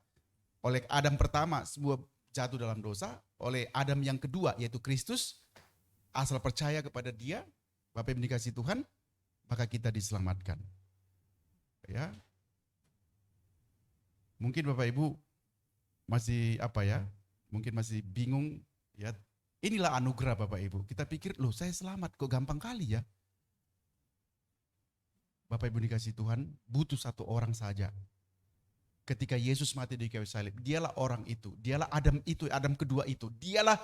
oleh Adam pertama semua jatuh dalam dosa, oleh Adam yang kedua yaitu Kristus, asal percaya kepada Dia, Bapak Ibu dikasih Tuhan, maka kita diselamatkan. Ya. Mungkin Bapak Ibu masih mungkin masih bingung, ya. Inilah anugerah Bapak Ibu. Kita pikir, loh saya selamat, kok gampang kali ya. Bapak Ibu dikasih Tuhan, butuh satu orang saja. Ketika Yesus mati di kayu salib, dialah orang itu, dialah Adam itu, Adam kedua itu, dialah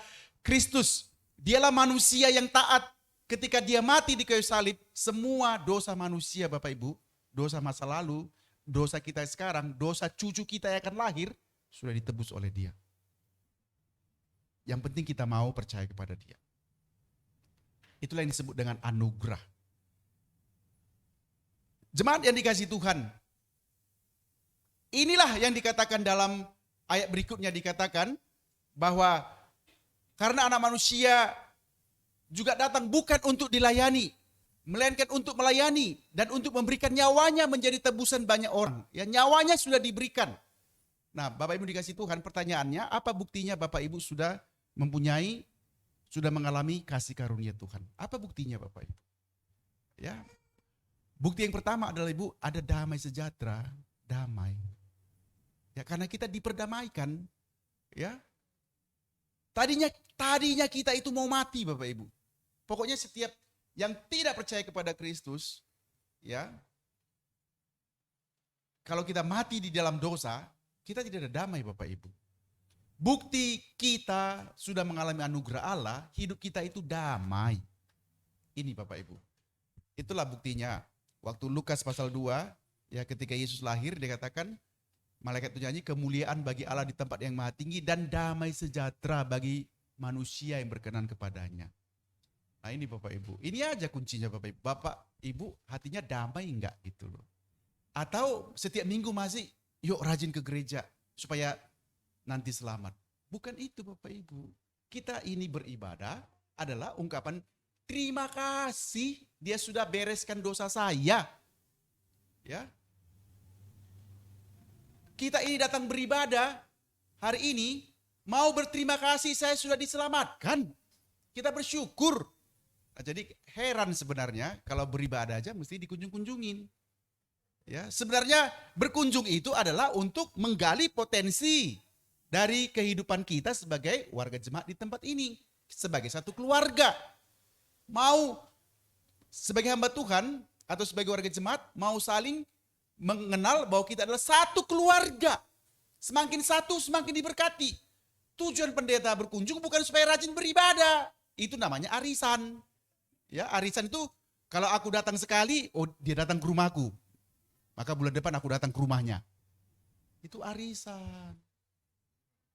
Kristus, dialah manusia yang taat. Ketika dia mati di kayu salib, semua dosa manusia Bapak Ibu, dosa masa lalu, dosa kita sekarang, dosa cucu kita yang akan lahir, sudah ditebus oleh Dia. Yang penting kita mau percaya kepada Dia. Itulah yang disebut dengan anugerah. Jemaat yang dikasih Tuhan, inilah yang dikatakan dalam ayat berikutnya, dikatakan bahwa karena anak manusia juga datang bukan untuk dilayani, melainkan untuk melayani dan untuk memberikan nyawanya menjadi tebusan banyak orang. Ya, nyawanya sudah diberikan. Nah, Bapak Ibu dikasih Tuhan, pertanyaannya apa buktinya Bapak Ibu sudah mempunyai, sudah mengalami kasih karunia Tuhan? Apa buktinya Bapak Ibu? Ya, bukti yang pertama adalah Ibu, ada damai sejahtera, damai. Ya, karena kita diperdamaikan, ya. Tadinya kita itu mau mati Bapak Ibu. Pokoknya setiap yang tidak percaya kepada Kristus, ya, kalau kita mati di dalam dosa, kita tidak ada damai Bapak Ibu. Bukti kita sudah mengalami anugerah Allah, hidup kita itu damai. Ini Bapak Ibu. Itulah buktinya. Waktu Lukas pasal 2, ya ketika Yesus lahir, dia katakan, malaikat itu nyanyi, kemuliaan bagi Allah di tempat yang maha tinggi dan damai sejahtera bagi manusia yang berkenan kepadanya. Nah ini Bapak Ibu, ini aja kuncinya Bapak Ibu. Bapak Ibu hatinya damai enggak gitu loh. Atau setiap minggu masih, yuk rajin ke gereja supaya nanti selamat. Bukan itu Bapak Ibu. Kita ini beribadah adalah ungkapan terima kasih, Dia sudah bereskan dosa saya. Ya. Kita ini datang beribadah hari ini, mau berterima kasih saya sudah diselamatkan. Kita bersyukur. Nah, jadi heran sebenarnya kalau beribadah aja mesti dikunjung-kunjungin. Ya, sebenarnya berkunjung itu adalah untuk menggali potensi dari kehidupan kita sebagai warga jemaat di tempat ini, sebagai satu keluarga. Mau sebagai hamba Tuhan atau sebagai warga jemaat mau saling mengenal bahwa kita adalah satu keluarga. Semakin satu semakin diberkati. Tujuan pendeta berkunjung bukan supaya rajin beribadah. Itu namanya arisan. Ya, arisan itu kalau aku datang sekali, oh dia datang ke rumahku. Maka bulan depan aku datang ke rumahnya. Itu arisan.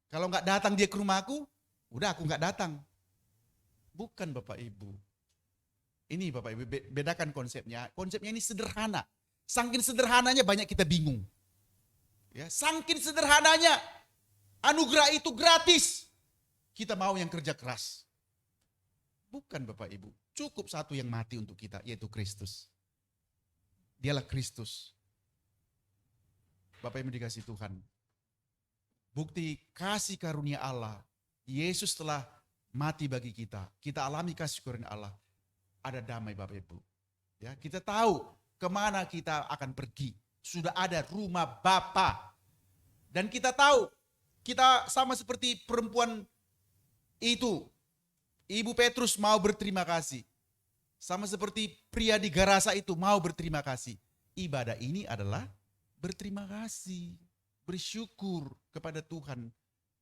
Kalau nggak datang dia ke rumahku, udah aku nggak datang. Bukan Bapak Ibu. Ini Bapak Ibu, bedakan konsepnya. Konsepnya ini sederhana. Saking sederhananya banyak kita bingung. Ya, saking sederhananya anugerah itu gratis. Kita mau yang kerja keras. Bukan Bapak Ibu. Cukup satu yang mati untuk kita, yaitu Kristus. Dialah Kristus. Bapak Ibu dikasih Tuhan. Bukti kasih karunia Allah. Yesus telah mati bagi kita. Kita alami kasih karunia Allah. Ada damai Bapak Ibu. Ya, kita tahu kemana kita akan pergi. Sudah ada rumah Bapa. Dan kita tahu, kita sama seperti perempuan itu. Ibu Petrus mau berterima kasih. Sama seperti pria di Gerasa itu mau berterima kasih. Ibadah ini adalah berterima kasih. Bersyukur kepada Tuhan.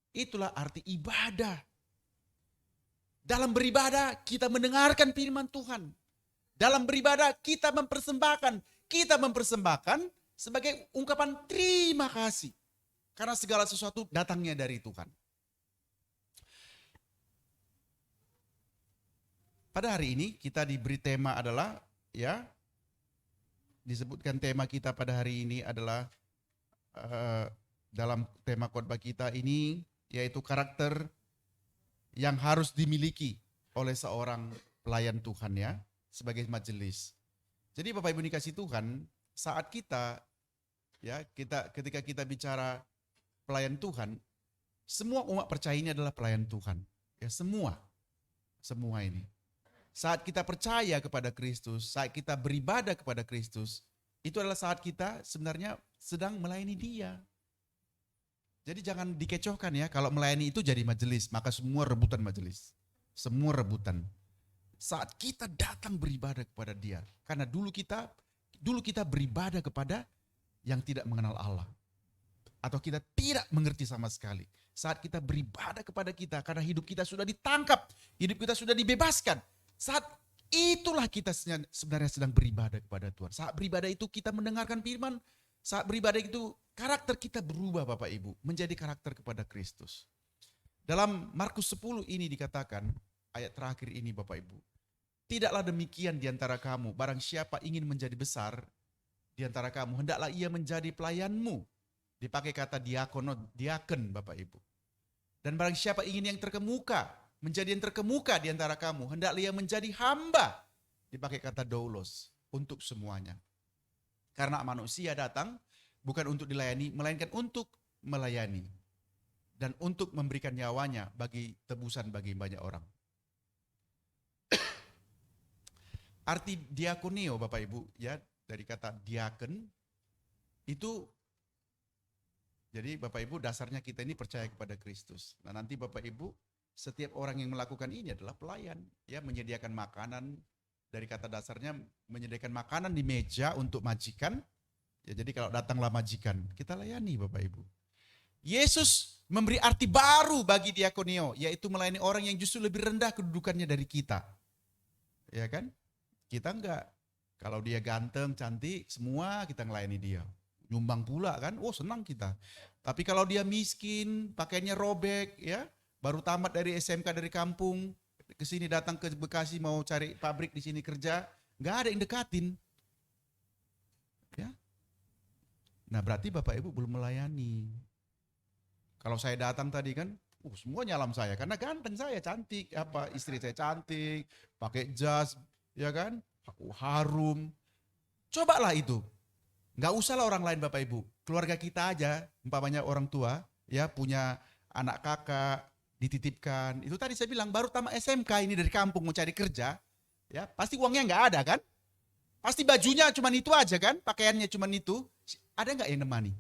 Itulah arti ibadah. Dalam beribadah kita mendengarkan firman Tuhan. Dalam beribadah kita mempersembahkan sebagai ungkapan terima kasih. Karena segala sesuatu datangnya dari Tuhan. Pada hari ini kita diberi tema adalah, ya, disebutkan tema kita pada hari ini adalah dalam tema khotbah kita ini, yaitu karakter yang harus dimiliki oleh seorang pelayan Tuhan, ya, sebagai majelis. Jadi Bapak Ibu dikasih Tuhan, saat kita, ya, ketika kita bicara pelayan Tuhan, semua umat percaya ini adalah pelayan Tuhan. Ya, semua ini. Saat kita percaya kepada Kristus, saat kita beribadah kepada Kristus, itu adalah saat kita sebenarnya sedang melayani Dia. Jadi jangan dikecohkan, ya, kalau melayani itu jadi majelis, maka semua rebutan majelis. Semua rebutan. Saat kita datang beribadah kepada Dia, karena dulu kita beribadah kepada yang tidak mengenal Allah, atau kita tidak mengerti sama sekali. Saat kita beribadah kepada kita, karena hidup kita sudah ditangkap, hidup kita sudah dibebaskan. Saat itulah kita sebenarnya sedang beribadah kepada Tuhan. Saat beribadah itu kita mendengarkan firman. Saat beribadah itu karakter kita berubah, Bapak Ibu, menjadi karakter kepada Kristus. Dalam Markus 10 ini dikatakan, ayat terakhir ini Bapak Ibu, tidaklah demikian di antara kamu, barang siapa ingin menjadi besar di antara kamu, hendaklah ia menjadi pelayanmu. Dipakai kata diaken Bapak Ibu. Dan barang siapa ingin yang terkemuka, menjadi yang terkemuka di antara kamu, hendaklah ia menjadi hamba. Dipakai kata doulos, untuk semuanya. Karena manusia datang bukan untuk dilayani, melainkan untuk melayani. Dan untuk memberikan nyawanya bagi tebusan bagi banyak orang. Arti diakoneo Bapak Ibu, ya, dari kata diaken, itu, jadi Bapak Ibu dasarnya kita ini percaya kepada Kristus. Nah nanti Bapak Ibu, setiap orang yang melakukan ini adalah pelayan, ya, menyediakan makanan. Dari kata dasarnya menyediakan makanan di meja untuk majikan. Ya, jadi kalau datanglah majikan, kita layani Bapak Ibu. Yesus memberi arti baru bagi diakoneo, yaitu melayani orang yang justru lebih rendah kedudukannya dari kita. Ya kan? Kita enggak. Kalau dia ganteng, cantik, semua kita ngelayani dia. Nyumbang pula kan, oh senang kita. Tapi kalau dia miskin, pakaiannya robek, ya, baru tamat dari SMK dari kampung, ke sini datang ke Bekasi mau cari pabrik di sini kerja, nggak ada yang dekatin. Ya. Nah berarti Bapak Ibu belum melayani. Kalau saya datang tadi kan, semua nyalam saya karena ganteng saya, cantik, istri saya cantik, pakai jas, ya kan, harum. Cobalah itu. Nggak usahlah orang lain Bapak Ibu, keluarga kita aja, umpamanya orang tua, ya, punya anak kakak, dititipkan. Itu tadi saya bilang baru tamat SMK ini dari kampung mau cari kerja, ya pasti uangnya nggak ada kan? Pasti bajunya cuma itu aja kan? Pakaiannya cuma itu. Ada nggak yang nemani?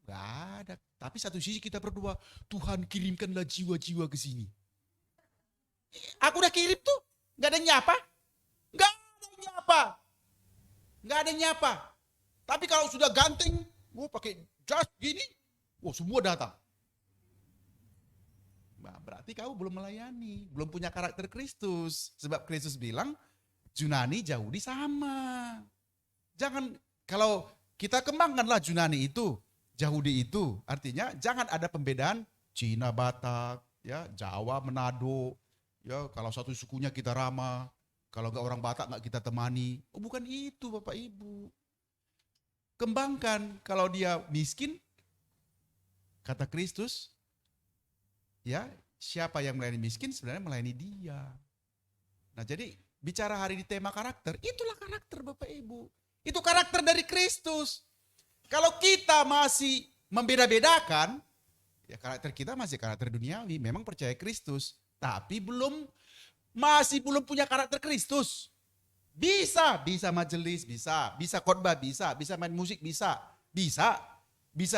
Nggak ada. Tapi satu sisi kita berdoa, Tuhan kirimkanlah jiwa-jiwa ke sini. Aku udah kirim tuh, nggak ada yang nyapa, nggak ada yang nyapa, nggak ada yang nyapa. Tapi kalau sudah ganteng, pakai jas gini, semua datang. Nah, berarti kamu belum melayani, belum punya karakter Kristus. Sebab Kristus bilang, Junani Yahudi sama. Jangan, kalau kita kembangkanlah Junani itu, Yahudi itu, artinya jangan ada pembedaan Cina Batak, ya, Jawa Manado, ya, kalau satu sukunya kita ramah, kalau enggak orang Batak enggak kita temani. Bukan itu Bapak Ibu. Kembangkan, kalau dia miskin, kata Kristus, ya, siapa yang melayani miskin sebenarnya melayani dia. Nah, jadi bicara hari ini tema karakter, itulah karakter Bapak Ibu. Itu karakter dari Kristus. Kalau kita masih membeda-bedakan, ya karakter kita masih karakter duniawi, memang percaya Kristus, tapi masih belum punya karakter Kristus. Bisa majelis, bisa khotbah, bisa main musik, bisa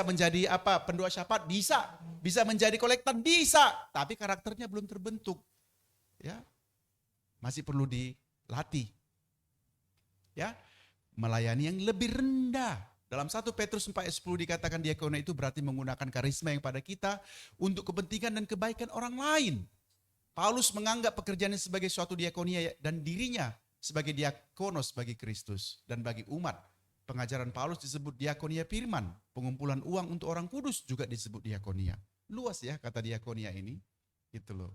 menjadi pendoa syafaat, bisa menjadi kolektan, bisa, tapi karakternya belum terbentuk, ya, masih perlu dilatih, ya, melayani yang lebih rendah. Dalam 1 Petrus 4 ayat 10 dikatakan diakonia itu berarti menggunakan karisma yang pada kita untuk kepentingan dan kebaikan orang lain. Paulus menganggap pekerjaannya sebagai suatu diakonia dan dirinya sebagai diakonos bagi Kristus dan bagi umat. Pengajaran Paulus disebut diakonia firman, pengumpulan uang untuk orang kudus juga disebut diakonia. Luas ya kata diakonia ini, gitu loh.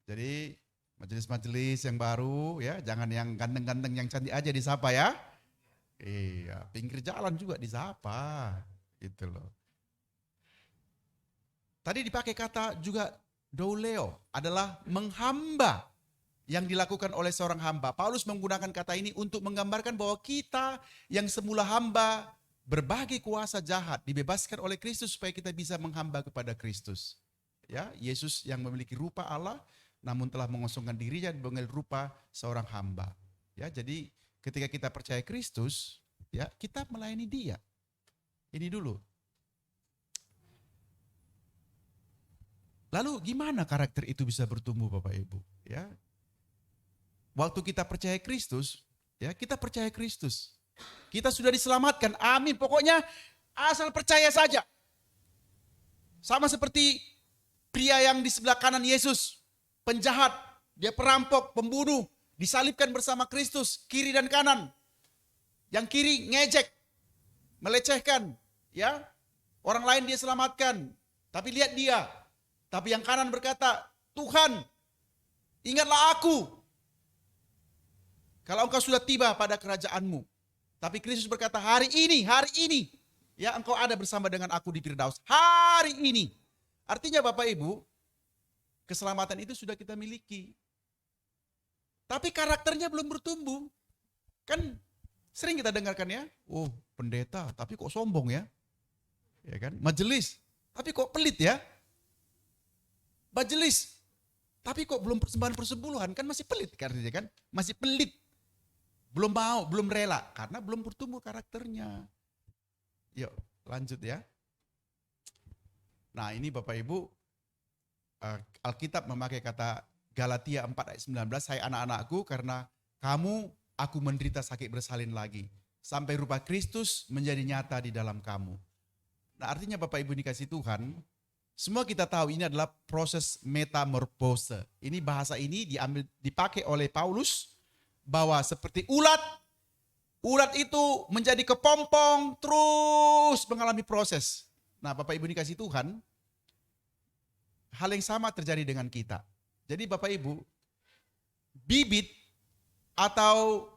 Jadi majelis-majelis yang baru ya, jangan yang ganteng-ganteng yang cantik aja disapa ya. Iya, pinggir jalan juga disapa, gitu loh. Tadi dipakai kata juga douleo, adalah menghamba yang dilakukan oleh seorang hamba. Paulus menggunakan kata ini untuk menggambarkan bahwa kita yang semula hamba berbagai kuasa jahat dibebaskan oleh Kristus supaya kita bisa menghamba kepada Kristus. Ya, Yesus yang memiliki rupa Allah namun telah mengosongkan dirinya dengan rupa seorang hamba. Ya, jadi ketika kita percaya Kristus, ya, kita melayani Dia. Ini dulu. Lalu gimana karakter itu bisa bertumbuh Bapak Ibu? Ya, waktu kita percaya Kristus, ya kita percaya Kristus. Kita sudah diselamatkan, amin. Pokoknya asal percaya saja. Sama seperti pria yang di sebelah kanan Yesus, penjahat, dia perampok, pembunuh, disalibkan bersama Kristus, kiri dan kanan. Yang kiri ngejek, melecehkan, ya. Orang lain dia selamatkan, tapi lihat dia. Tapi yang kanan berkata, Tuhan, ingatlah aku. Kalau engkau sudah tiba pada kerajaanmu. Tapi Kristus berkata, hari ini, ya engkau ada bersama dengan aku di Firdaus. Hari ini. Artinya Bapak Ibu, keselamatan itu sudah kita miliki. Tapi karakternya belum bertumbuh. Kan sering kita dengarkan ya, oh pendeta tapi kok sombong ya. Ya kan? Majelis, tapi kok pelit ya. Majelis, tapi kok belum persembahan persepuluhan, kan masih pelit kan? Masih pelit. Belum mau, belum rela, karena belum bertumbuh karakternya. Yuk lanjut ya. Nah ini Bapak Ibu, Alkitab memakai kata Galatia 4 ayat 19, hai anak-anakku karena kamu aku menderita sakit bersalin lagi. Sampai rupa Kristus menjadi nyata di dalam kamu. Nah artinya Bapak Ibu dikasih Tuhan, semua kita tahu ini adalah proses metamorfose. Ini bahasa ini dipakai oleh Paulus bahwa seperti ulat itu menjadi kepompong terus mengalami proses. Nah Bapak Ibu dikasih Tuhan, hal yang sama terjadi dengan kita. Jadi Bapak Ibu, bibit atau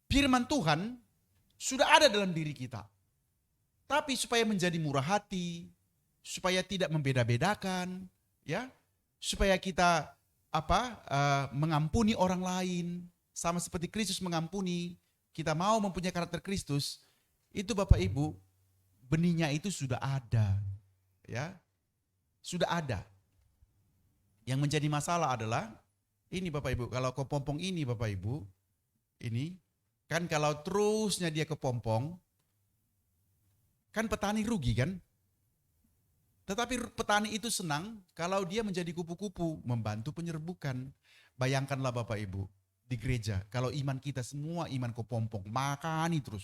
firman Tuhan sudah ada dalam diri kita. Tapi supaya menjadi murah hati, supaya tidak membeda-bedakan, ya, supaya kita mengampuni orang lain, sama seperti Kristus mengampuni, kita mau mempunyai karakter Kristus, itu Bapak Ibu, benihnya itu sudah ada, ya, sudah ada. Yang menjadi masalah adalah ini Bapak Ibu, kalau kepompong ini Bapak Ibu, ini kan kalau terusnya dia kepompong, kan petani rugi kan? Tetapi petani itu senang kalau dia menjadi kupu-kupu, membantu penyerbukan. Bayangkanlah Bapak Ibu, di gereja, kalau iman kita semua iman kepompong, makani terus,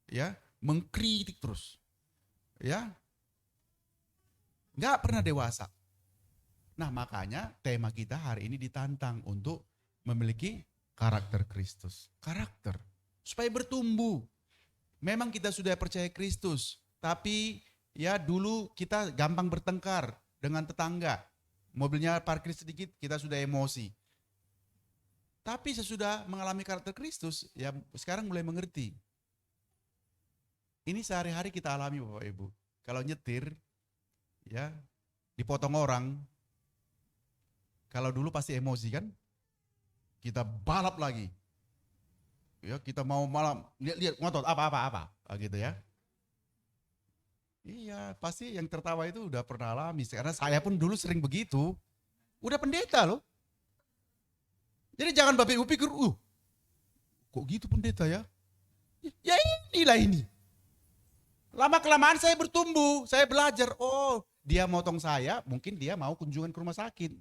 ya, mengkritik terus, ya, nggak pernah dewasa. Nah makanya tema kita hari ini ditantang untuk memiliki karakter Kristus. Karakter, supaya bertumbuh. Memang kita sudah percaya Kristus, tapi ya dulu kita gampang bertengkar dengan tetangga. Mobilnya parkir sedikit kita sudah emosi. Tapi sesudah mengalami karakter Kristus, ya sekarang mulai mengerti. Ini sehari-hari kita alami Bapak Ibu. Kalau nyetir, ya dipotong orang. Kalau dulu pasti emosi kan? Kita balap lagi. Ya kita mau malam lihat ngotot apa gitu ya. Iya, pasti yang tertawa itu udah pernah alami. Karena saya pun dulu sering begitu. Udah pendeta loh. Jadi jangan Bapak Ibu pikir, kok gitu pendeta ya? Ya inilah ini. Lama-kelamaan saya bertumbuh, saya belajar. Oh, dia motong saya, mungkin dia mau kunjungan ke rumah sakit.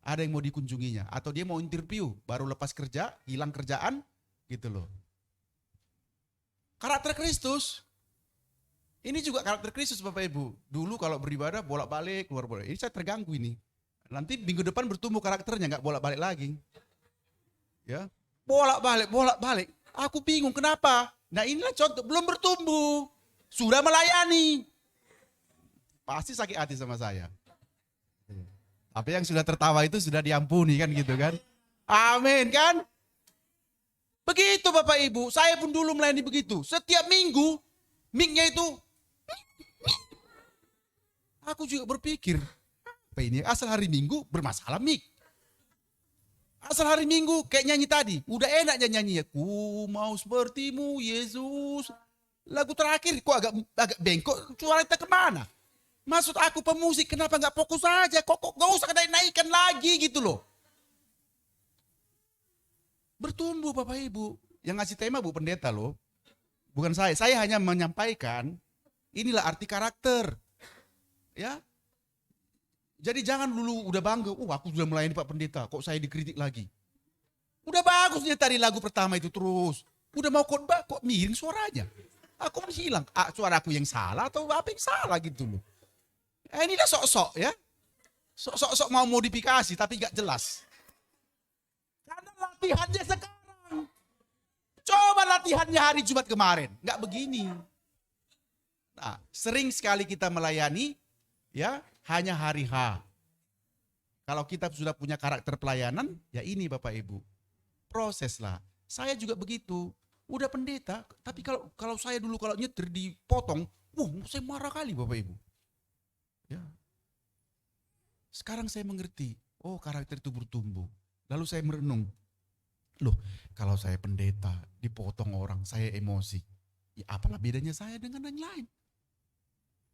Ada yang mau dikunjunginya. Atau dia mau interview, baru lepas kerja, hilang kerjaan, gitu loh. Karakter Kristus. Ini juga karakter Kristus Bapak Ibu. Dulu kalau beribadah bolak-balik, keluar-balik. Ini saya terganggu ini. Nanti minggu depan bertumbuh karakternya, nggak bolak-balik lagi. Ya, bolak-balik. Aku bingung kenapa. Nah inilah contoh, belum bertumbuh, sudah melayani. Pasti sakit hati sama saya. Tapi yang sudah tertawa itu sudah diampuni kan gitu kan. Amin kan. Begitu Bapak Ibu, saya pun dulu melayani begitu. Setiap minggu, mic-nya itu. Aku juga berpikir, apa ini asal hari Minggu bermasalah mic. Asal hari Minggu kayak nyanyi tadi, udah enak nyanyi ya. Ku mau sepertimu Yesus. Lagu terakhir kok agak bengkok, suara kita kemana? Maksud aku pemusik kenapa nggak fokus aja? Kok nggak usah naikkan lagi gitu loh. Bertumbuh Bapak Ibu. Yang ngasih tema Bu Pendeta loh. Bukan saya. Saya hanya menyampaikan inilah arti karakter. Ya. Jadi jangan dulu udah bangga. Aku sudah melayani Pak Pendeta. Kok saya dikritik lagi? Udah bagus dia tadi lagu pertama itu terus. Udah mau khotbah kok miring suaranya. Aku masih hilang. Suara aku yang salah atau apa yang salah gitu loh. Ini dah sok-sok ya. Sok-sok mau modifikasi tapi gak jelas. Karena latihannya sekarang. Coba latihannya hari Jumat kemarin. Nggak begini. Nah, sering sekali kita melayani, ya hanya hari H. Kalau kita sudah punya karakter pelayanan, ya ini Bapak Ibu. Proses lah. Saya juga begitu. Udah pendeta, tapi kalau saya dulu kalau nyetir dipotong, saya marah kali Bapak Ibu. Ya. Sekarang saya mengerti, karakter itu bertumbuh. Lalu saya merenung, loh kalau saya pendeta dipotong orang, saya emosi. Ya apalah bedanya saya dengan yang lain.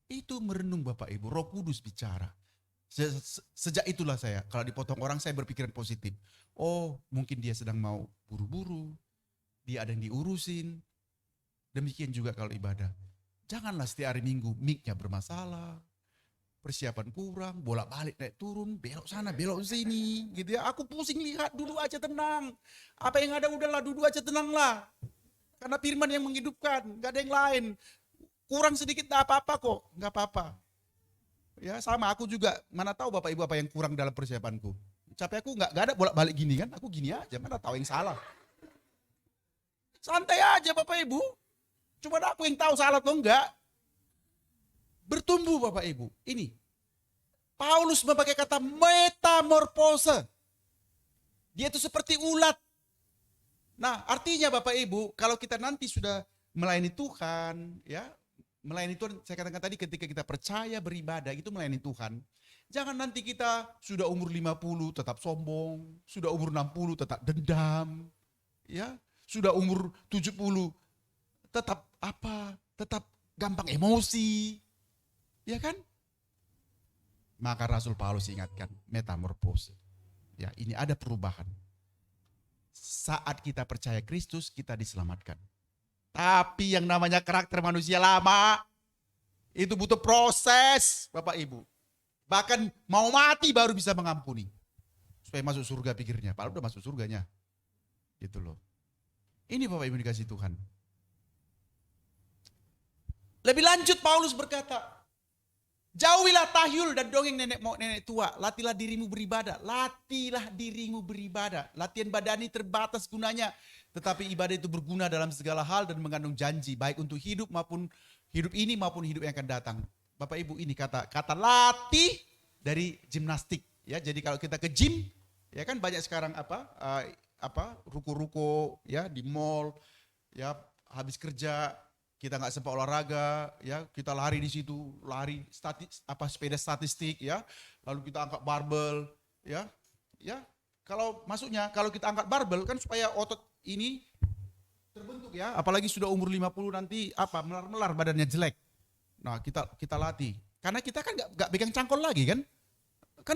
Itu merenung Bapak Ibu, Roh Kudus bicara. Sejak itulah saya, kalau dipotong orang saya berpikiran positif. Mungkin dia sedang mau buru-buru, dia ada yang diurusin. Demikian juga kalau ibadah. Janganlah setiap hari Minggu mic-nya bermasalah. Persiapan kurang, bolak-balik naik turun, belok sana, belok sini, gitu ya. Aku pusing lihat, duduk aja tenang. Apa yang ada udahlah, duduk aja tenanglah. Karena firman yang menghidupkan, nggak ada yang lain. Kurang sedikit nggak apa-apa kok, nggak apa-apa. Ya sama aku juga, mana tahu Bapak Ibu apa yang kurang dalam persiapanku. Capek aku nggak ada bolak-balik gini kan, aku gini aja, mana tahu yang salah. Santai aja Bapak Ibu, cuma aku yang tahu salah atau enggak. Bertumbuh Bapak Ibu. Ini Paulus memakai kata metamorfose. Dia itu seperti ulat. Nah, artinya Bapak Ibu, kalau kita nanti sudah melayani Tuhan, ya, melayani Tuhan, saya katakan tadi ketika kita percaya beribadah itu melayani Tuhan. Jangan nanti kita sudah umur 50 tetap sombong, sudah umur 60 tetap dendam, ya, sudah umur 70 tetap Tetap gampang emosi. Ya kan? Maka Rasul Paulus ingatkan metamorfose. Ya, ini ada perubahan. Saat kita percaya Kristus, kita diselamatkan. Tapi yang namanya karakter manusia lama, itu butuh proses, Bapak Ibu. Bahkan mau mati baru bisa mengampuni. Supaya masuk surga pikirnya. Padahal udah masuk surganya. Gitu loh. Ini Bapak Ibu dikasih Tuhan. Lebih lanjut Paulus berkata, jauhilah tahyul dan dongeng nenek tua. Latihlah dirimu beribadah. Latihlah dirimu beribadah. Latihan badani terbatas gunanya. Tetapi ibadah itu berguna dalam segala hal dan mengandung janji. Baik untuk hidup ini maupun hidup yang akan datang. Bapak Ibu ini kata latih dari gimnastik. Ya, jadi kalau kita ke gym, ya kan banyak sekarang ruko-ruko ya di mall. Ya habis kerja kita nggak sempat olahraga, ya kita lari di situ, sepeda statistik, ya, lalu kita angkat barbel, ya. Kalau kita angkat barbel kan supaya otot ini terbentuk ya, apalagi sudah umur 50 nanti melar-melar badannya jelek. Nah kita latih, karena kita kan nggak pegang cangkol lagi kan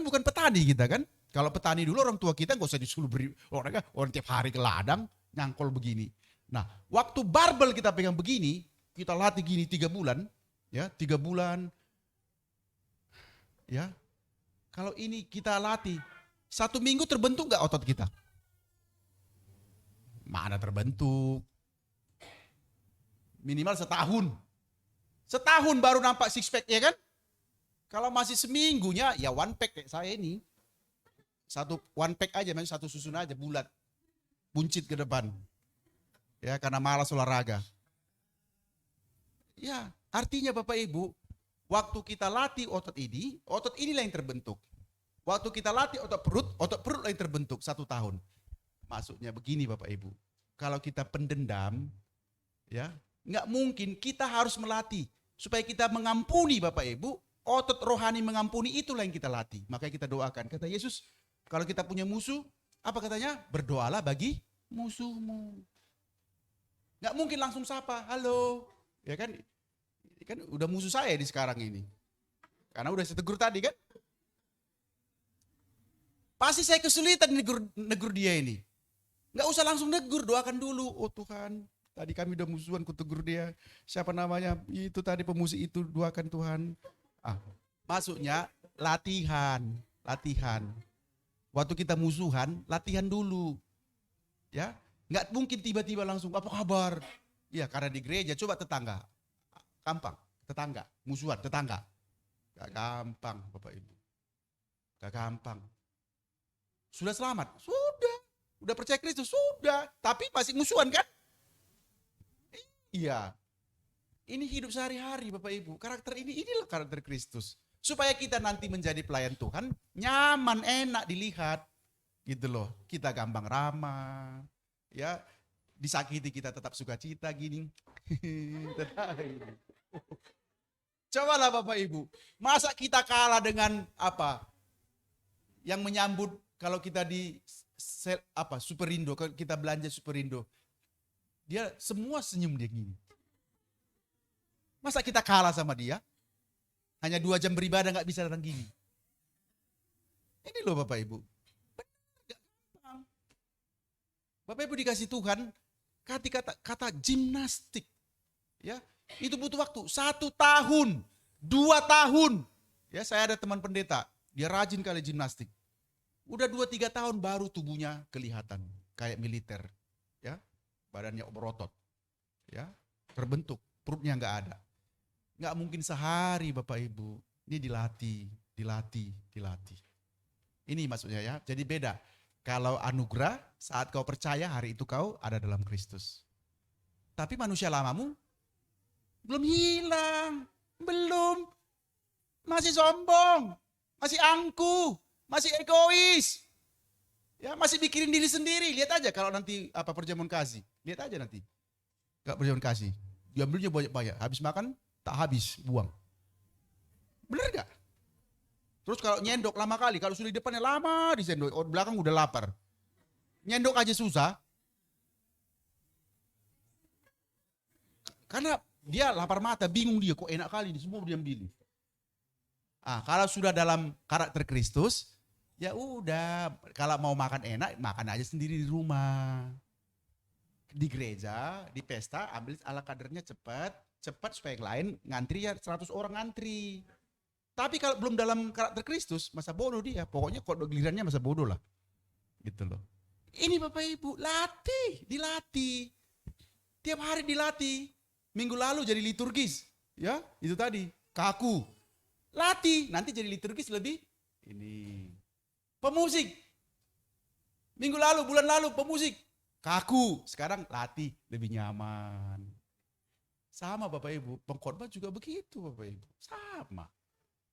bukan petani kita kan. Kalau petani dulu orang tua kita nggak usah disuruh orang tiap hari ke ladang nyangkol begini. Nah waktu barbel kita pegang begini, kita latih gini 3 bulan, ya 3 bulan, ya. Kalau ini kita latih 1 minggu terbentuk nggak otot kita? Mana terbentuk? Minimal setahun baru nampak six pack ya kan? Kalau masih seminggunya ya one pack kayak saya ini, Satu one pack aja, satu susun aja bulat. Buncit ke depan. Ya, karena malas olahraga. Ya, artinya Bapak Ibu, waktu kita latih otot inilah yang terbentuk. Waktu kita latih otot perut yang terbentuk 1 tahun. Maksudnya begini Bapak Ibu, kalau kita pendendam, ya nggak mungkin, kita harus melatih. Supaya kita mengampuni Bapak Ibu, otot rohani mengampuni itulah yang kita latih. Makanya kita doakan, kata Yesus, kalau kita punya musuh, apa katanya? Berdoalah bagi musuhmu. Nggak mungkin langsung sapa, halo. Ya kan udah musuh saya di sekarang ini. Karena udah saya tegur tadi kan. Pasti saya kesulitan negur dia ini. Nggak usah langsung negur, doakan dulu. Oh Tuhan, tadi kami udah musuhan, ku tegur dia. Siapa namanya? Itu tadi pemusik itu, doakan Tuhan. Maksudnya latihan. Waktu kita musuhan, latihan dulu. Ya, nggak mungkin tiba-tiba langsung apa kabar? Ya, karena di gereja coba tetangga. Gampang, tetangga, musuhan, tetangga. Gak gampang Bapak Ibu. Gak gampang. Sudah selamat? Udah percaya Kristus? Sudah. Tapi masih musuhan kan? Iya. Ini hidup sehari-hari Bapak Ibu. Inilah karakter Kristus. Supaya kita nanti menjadi pelayan Tuhan, nyaman, enak dilihat. Gitu loh. Kita gampang ramah. Ya, disakiti kita tetap sukacita gini. Cobalah Bapak Ibu. Masa kita kalah dengan apa? Yang menyambut kalau kita di Superindo, kalau kita belanja Superindo. Dia semua senyum dia gini. Masa kita kalah sama dia? Hanya 2 jam beribadah gak bisa datang gini. Ini loh Bapak Ibu. Benar, gak gampang. Bapak Ibu dikasih Tuhan, kata gimnastik. Ya, itu butuh waktu 1 tahun, 2 tahun. Ya, saya ada teman pendeta, dia rajin kali gimnastik. Udah 2-3 tahun baru tubuhnya kelihatan kayak militer. Ya, badannya berotot. Ya, terbentuk, perutnya nggak ada. Nggak mungkin sehari Bapak Ibu. Ini dilatih. Ini maksudnya ya. Jadi beda. Kalau anugerah, saat kau percaya hari itu kau ada dalam Kristus. Tapi manusia lamamu belum hilang. Belum. Masih sombong. Masih angkuh. Masih egois. Ya, masih mikirin diri sendiri. Lihat aja kalau nanti perjamuan kasih. Lihat aja nanti. Gak perjamuan kasih. Diambilnya banyak-banyak. Habis makan, tak habis, buang. Bener gak? Terus kalau nyendok lama kali, kalau sudah di depannya lama disendok, belakang udah lapar. Nyendok aja susah. Karena dia lapar mata, bingung dia, kok enak kali, semua dia ambil. Kalau sudah dalam karakter Kristus, ya udah, kalau mau makan enak, makan aja sendiri di rumah. Di gereja, di pesta, ambil ala kadernya cepat supaya yang lain ngantri ya 100 orang ngantri. Tapi kalau belum dalam karakter Kristus, masa bodoh dia. Pokoknya kalau gilirannya masa bodoh lah. Gitu loh. Ini Bapak Ibu, dilatih. Tiap hari dilatih. Minggu lalu jadi liturgis. Ya, itu tadi, kaku. Latih, nanti jadi liturgis lebih ini. Pemusik. Minggu lalu, bulan lalu pemusik. Kaku, sekarang latih, lebih nyaman. Sama Bapak Ibu, pengkhotbah juga begitu Bapak Ibu. Sama.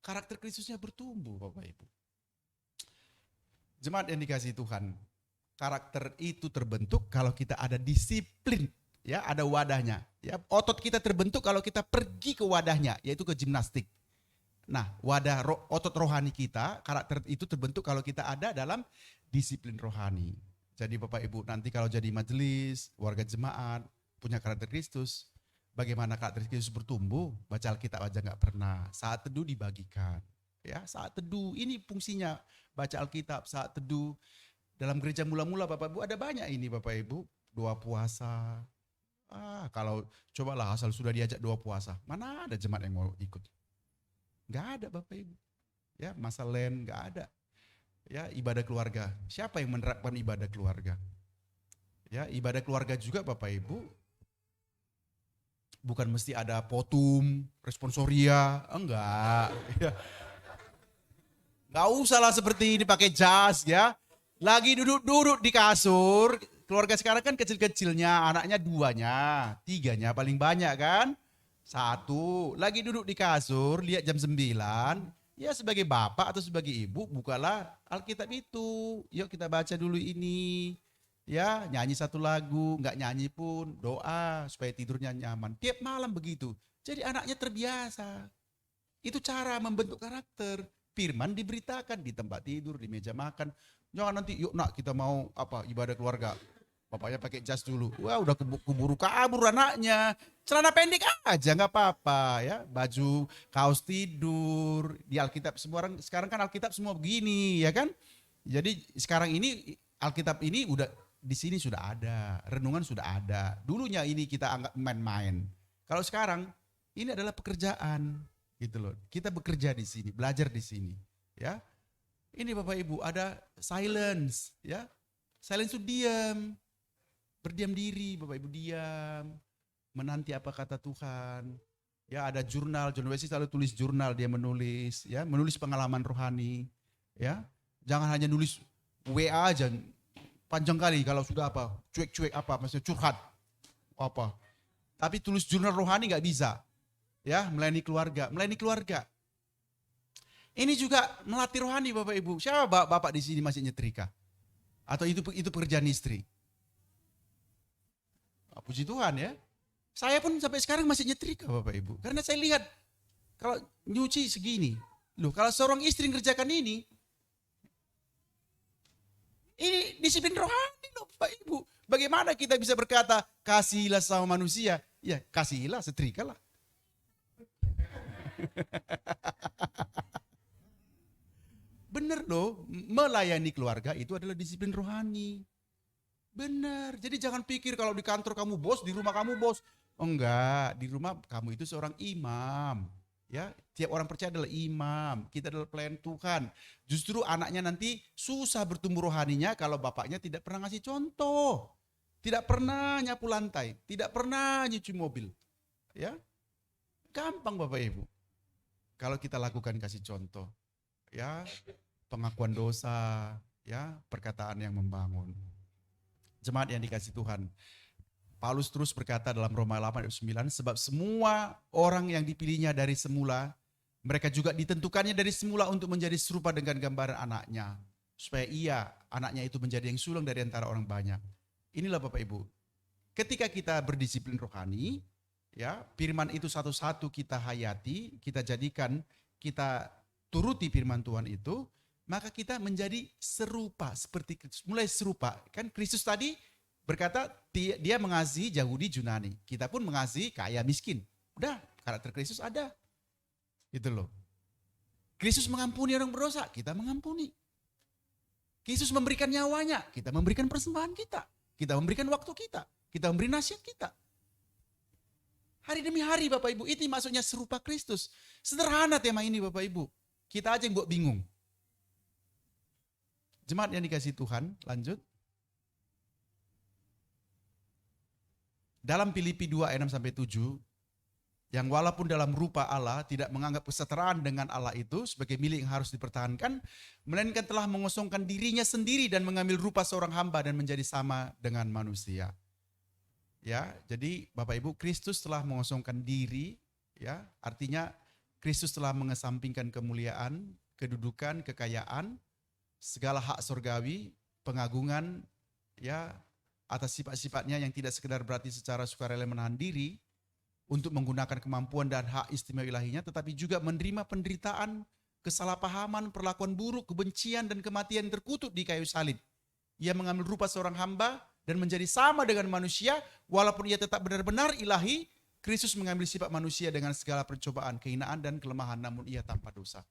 Karakter Kristusnya bertumbuh Bapak Ibu. Jemaat yang dikasihi Tuhan, karakter itu terbentuk kalau kita ada disiplin, ya, ada wadahnya. Ya, otot kita terbentuk kalau kita pergi ke wadahnya, yaitu ke gimnastik. Nah, otot rohani kita, karakter itu terbentuk kalau kita ada dalam disiplin rohani. Jadi Bapak Ibu, nanti kalau jadi majelis, warga jemaat, punya karakter Kristus, bagaimana karakter Kristus bertumbuh? Baca Alkitab aja nggak pernah. Saat teduh dibagikan. Ya, saat teduh, ini fungsinya. Baca Alkitab, saat teduh. Dalam gereja mula-mula Bapak Ibu ada banyak ini Bapak Ibu. Doa puasa. Kalau cobalah asal sudah diajak doa puasa. Mana ada jemaat yang mau ikut? Nggak ada Bapak Ibu. Ya, masa len nggak ada. Ya, ibadah keluarga. Siapa yang menerapkan ibadah keluarga? Ya, ibadah keluarga juga Bapak Ibu. Bukan mesti ada potum, responsoria, enggak. Ya. Gak usah lah seperti ini pakai jas ya. Lagi duduk-duduk di kasur. Keluarga sekarang kan kecil-kecilnya, anaknya 2-nya, 3-nya paling banyak kan. 1, lagi duduk di kasur, lihat jam 9. Ya sebagai bapak atau sebagai ibu, bukalah Alkitab itu. Yuk kita baca dulu ini. Ya, nyanyi 1 lagu, nggak nyanyi pun doa supaya tidurnya nyaman. Tiap malam begitu. Jadi anaknya terbiasa. Itu cara membentuk karakter. Firman diberitakan di tempat tidur, di meja makan. Jangan nanti yuk nak kita mau ibadah keluarga. Bapaknya pakai jas dulu. Wah udah keburu kabur anaknya. Celana pendek aja nggak apa-apa ya. Baju, kaos tidur. Di Alkitab semua orang sekarang kan Alkitab semua begini ya kan. Jadi sekarang ini Alkitab ini udah di sini sudah ada. Renungan sudah ada. Dulunya ini kita anggap main-main. Kalau sekarang ini adalah pekerjaan gitu loh. Kita bekerja di sini, belajar di sini ya. Ini Bapak Ibu ada silence ya. Silence itu diam. Berdiam diri, Bapak Ibu diam, menanti apa kata Tuhan. Ya ada jurnal, John Wesley selalu tulis jurnal, dia menulis, ya menulis pengalaman rohani. Ya, jangan hanya nulis WA aja, panjang kali kalau sudah cuek-cuek maksudnya curhat apa. Tapi tulis jurnal rohani nggak bisa. Ya, melayani keluarga. Ini juga melatih rohani Bapak Ibu. Siapa Bapak di sini masih nyetrika? Atau itu pekerjaan istri? Puji Tuhan ya. Saya pun sampai sekarang masih nyetrika Bapak Ibu. Karena saya lihat kalau nyuci segini. Loh kalau seorang istri ngerjakan ini disiplin rohani loh Bapak Ibu. Bagaimana kita bisa berkata kasihilah sama manusia? Ya kasihilah, setrikalah. Benar loh, melayani keluarga itu adalah disiplin rohani. Benar, jadi jangan pikir kalau di kantor kamu bos, di rumah kamu bos. Oh enggak, di rumah kamu itu seorang imam. Ya, tiap orang percaya adalah imam. Kita adalah pelayan Tuhan. Justru anaknya nanti susah bertumbuh rohaninya kalau bapaknya tidak pernah ngasih contoh. Tidak pernah nyapu lantai, tidak pernah nyuci mobil. Ya. Gampang Bapak Ibu. Kalau kita lakukan kasih contoh. Ya, pengakuan dosa, ya, perkataan yang membangun. Jemaat yang dikasih Tuhan. Paulus terus berkata dalam Roma 8 ayat 9, sebab semua orang yang dipilihnya dari semula, mereka juga ditentukannya dari semula untuk menjadi serupa dengan gambaran anaknya. Supaya anaknya itu menjadi yang sulung dari antara orang banyak. Inilah Bapak Ibu. Ketika kita berdisiplin rohani, ya, firman itu satu-satu kita hayati, kita jadikan, kita turuti firman Tuhan itu, maka kita menjadi serupa seperti Kristus. Mulai serupa. Kan Kristus tadi berkata dia mengasihi Yahudi Yunani. Kita pun mengasihi kaya miskin. Udah, karakter Kristus ada. Gitu loh. Kristus mengampuni orang berdosa, kita mengampuni. Kristus memberikan nyawanya, kita memberikan persembahan kita. Kita memberikan waktu kita. Kita memberi nasihat kita. Hari demi hari Bapak Ibu, itu maksudnya serupa Kristus. Sederhana tema ini Bapak Ibu. Kita aja yang buat bingung. Jemaat yang dikasih Tuhan, lanjut. Dalam Filipi 2 ayat 6-7, yang walaupun dalam rupa Allah tidak menganggap kesetaraan dengan Allah itu sebagai milik yang harus dipertahankan, melainkan telah mengosongkan dirinya sendiri dan mengambil rupa seorang hamba dan menjadi sama dengan manusia. Ya, jadi Bapak Ibu, Kristus telah mengosongkan diri, ya, artinya Kristus telah mengesampingkan kemuliaan, kedudukan, kekayaan, segala hak surgawi, pengagungan, ya, atas sifat-sifatnya yang tidak sekedar berarti secara sukarela menahan diri untuk menggunakan kemampuan dan hak istimewa ilahinya, tetapi juga menerima penderitaan, kesalahpahaman, perlakuan buruk, kebencian, dan kematian terkutuk di kayu salib. Ia mengambil rupa seorang hamba dan menjadi sama dengan manusia, walaupun ia tetap benar-benar ilahi. Kristus mengambil sifat manusia dengan segala percobaan, kehinaan, dan kelemahan, namun ia tanpa dosa.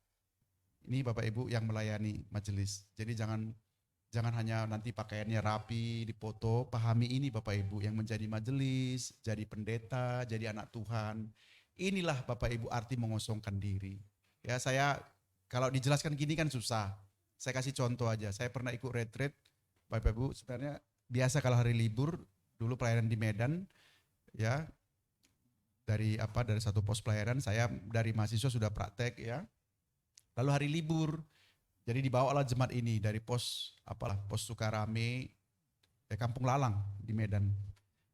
Ini Bapak Ibu yang melayani majelis. Jadi jangan hanya nanti pakaiannya rapi, dipoto, pahami ini Bapak Ibu yang menjadi majelis, jadi pendeta, jadi anak Tuhan. Inilah Bapak Ibu arti mengosongkan diri. Ya, saya kalau dijelaskan gini kan susah. Saya kasih contoh aja. Saya pernah ikut retreat, Bapak Ibu, sebenarnya biasa kalau hari libur, dulu pelayanan di Medan, ya, dari satu pos pelayanan, saya dari mahasiswa sudah praktek, ya. Lalu hari libur, Jadi dibawalah jemaat ini dari pos Sukarame, Kampung Lalang di Medan.